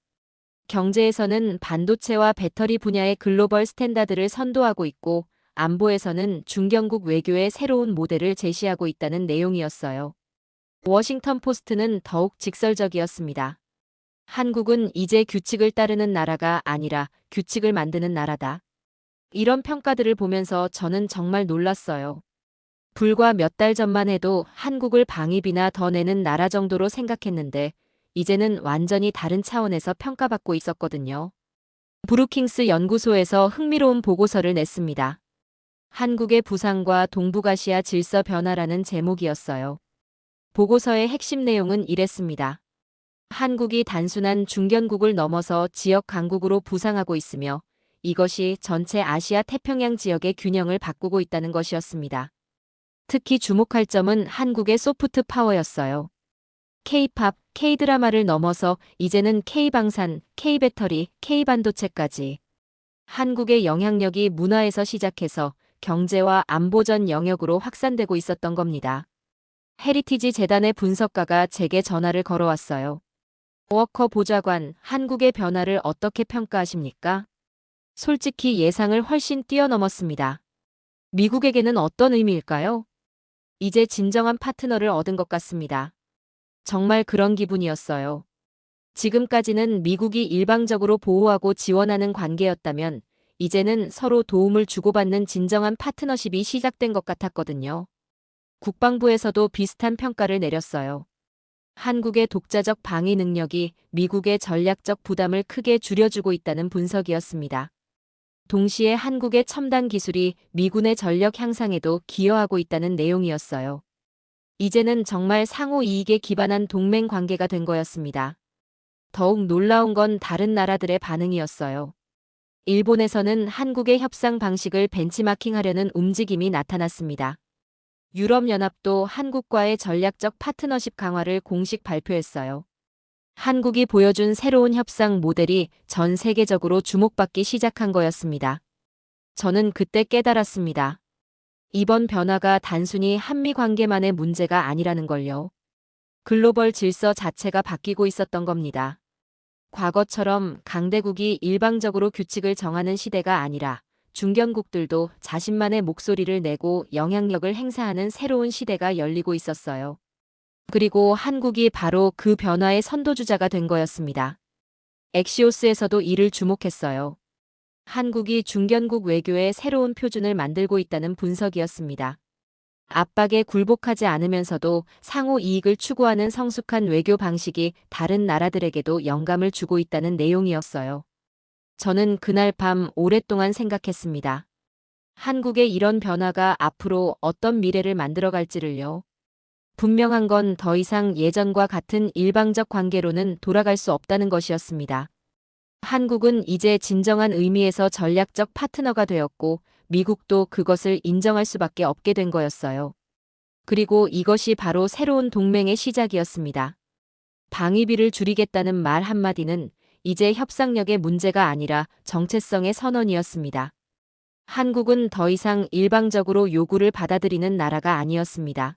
경제에서는 반도체와 배터리 분야의 글로벌 스탠다드를 선도하고 있고 안보에서는 중견국 외교의 새로운 모델을 제시하고 있다는 내용이었어요. 워싱턴 포스트는 더욱 직설적이었습니다. 한국은 이제 규칙을 따르는 나라가 아니라 규칙을 만드는 나라다. 이런 평가들을 보면서 저는 정말 놀랐어요. 불과 몇 달 전만 해도 한국을 방위비나 더 내는 나라 정도로 생각했는데 이제는 완전히 다른 차원에서 평가받고 있었거든요. 브루킹스 연구소에서 흥미로운 보고서를 냈습니다. 한국의 부상과 동북아시아 질서 변화라는 제목이었어요. 보고서의 핵심 내용은 이랬습니다. 한국이 단순한 중견국을 넘어서 지역 강국으로 부상하고 있으며 이것이 전체 아시아 태평양 지역의 균형을 바꾸고 있다는 것이었습니다. 특히 주목할 점은 한국의 소프트 파워였어요. K-팝, K-드라마를 넘어서 이제는 K-방산, K-배터리, K-반도체까지. 한국의 영향력이 문화에서 시작해서 경제와 안보전 영역으로 확산되고 있었던 겁니다. 헤리티지 재단의 분석가가 제게 전화를 걸어왔어요. 워커 보좌관, 한국의 변화를 어떻게 평가하십니까? 솔직히 예상을 훨씬 뛰어넘었습니다. 미국에게는 어떤 의미일까요? 이제 진정한 파트너를 얻은 것 같습니다. 정말 그런 기분이었어요. 지금까지는 미국이 일방적으로 보호하고 지원하는 관계였다면 이제는 서로 도움을 주고받는 진정한 파트너십이 시작된 것 같았거든요. 국방부에서도 비슷한 평가를 내렸어요. 한국의 독자적 방위 능력이 미국의 전략적 부담을 크게 줄여주고 있다는 분석이었습니다. 동시에 한국의 첨단 기술이 미군의 전력 향상에도 기여하고 있다는 내용이었어요. 이제는 정말 상호 이익에 기반한 동맹 관계가 된 거였습니다. 더욱 놀라운 건 다른 나라들의 반응이었어요. 일본에서는 한국의 협상 방식을 벤치마킹하려는 움직임이 나타났습니다. 유럽연합도 한국과의 전략적 파트너십 강화를 공식 발표했어요. 한국이 보여준 새로운 협상 모델이 전 세계적으로 주목받기 시작한 거였습니다. 저는 그때 깨달았습니다. 이번 변화가 단순히 한미 관계만의 문제가 아니라는 걸요. 글로벌 질서 자체가 바뀌고 있었던 겁니다. 과거처럼 강대국이 일방적으로 규칙을 정하는 시대가 아니라 중견국들도 자신만의 목소리를 내고 영향력을 행사하는 새로운 시대가 열리고 있었어요. 그리고 한국이 바로 그 변화의 선도주자가 된 거였습니다. 엑시오스에서도 이를 주목했어요. 한국이 중견국 외교의 새로운 표준을 만들고 있다는 분석이었습니다. 압박에 굴복하지 않으면서도 상호 이익을 추구하는 성숙한 외교 방식이 다른 나라들에게도 영감을 주고 있다는 내용이었어요. 저는 그날 밤 오랫동안 생각했습니다. 한국의 이런 변화가 앞으로 어떤 미래를 만들어갈지를요. 분명한 건 더 이상 예전과 같은 일방적 관계로는 돌아갈 수 없다는 것이었습니다. 한국은 이제 진정한 의미에서 전략적 파트너가 되었고 미국도 그것을 인정할 수밖에 없게 된 거였어요. 그리고 이것이 바로 새로운 동맹의 시작이었습니다. 방위비를 줄이겠다는 말 한마디는 이제 협상력의 문제가 아니라 정체성의 선언이었습니다. 한국은 더 이상 일방적으로 요구를 받아들이는 나라가 아니었습니다.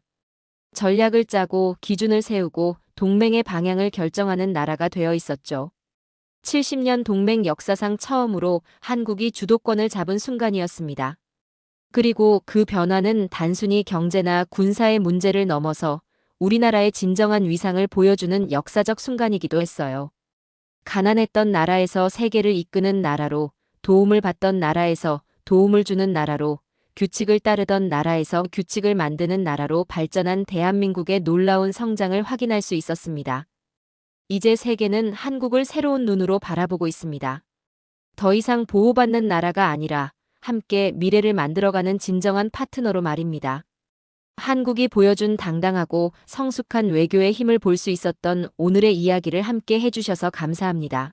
전략을 짜고 기준을 세우고 동맹의 방향을 결정하는 나라가 되어 있었죠. 70년 동맹 역사상 처음으로 한국이 주도권을 잡은 순간이었습니다. 그리고 그 변화는 단순히 경제나 군사의 문제를 넘어서 우리나라의 진정한 위상을 보여주는 역사적 순간이기도 했어요. 가난했던 나라에서 세계를 이끄는 나라로, 도움을 받던 나라에서 도움을 주는 나라로, 규칙을 따르던 나라에서 규칙을 만드는 나라로 발전한 대한민국의 놀라운 성장을 확인할 수 있었습니다. 이제 세계는 한국을 새로운 눈으로 바라보고 있습니다. 더 이상 보호받는 나라가 아니라 함께 미래를 만들어가는 진정한 파트너로 말입니다. 한국이 보여준 당당하고 성숙한 외교의 힘을 볼 수 있었던 오늘의 이야기를 함께 해주셔서 감사합니다.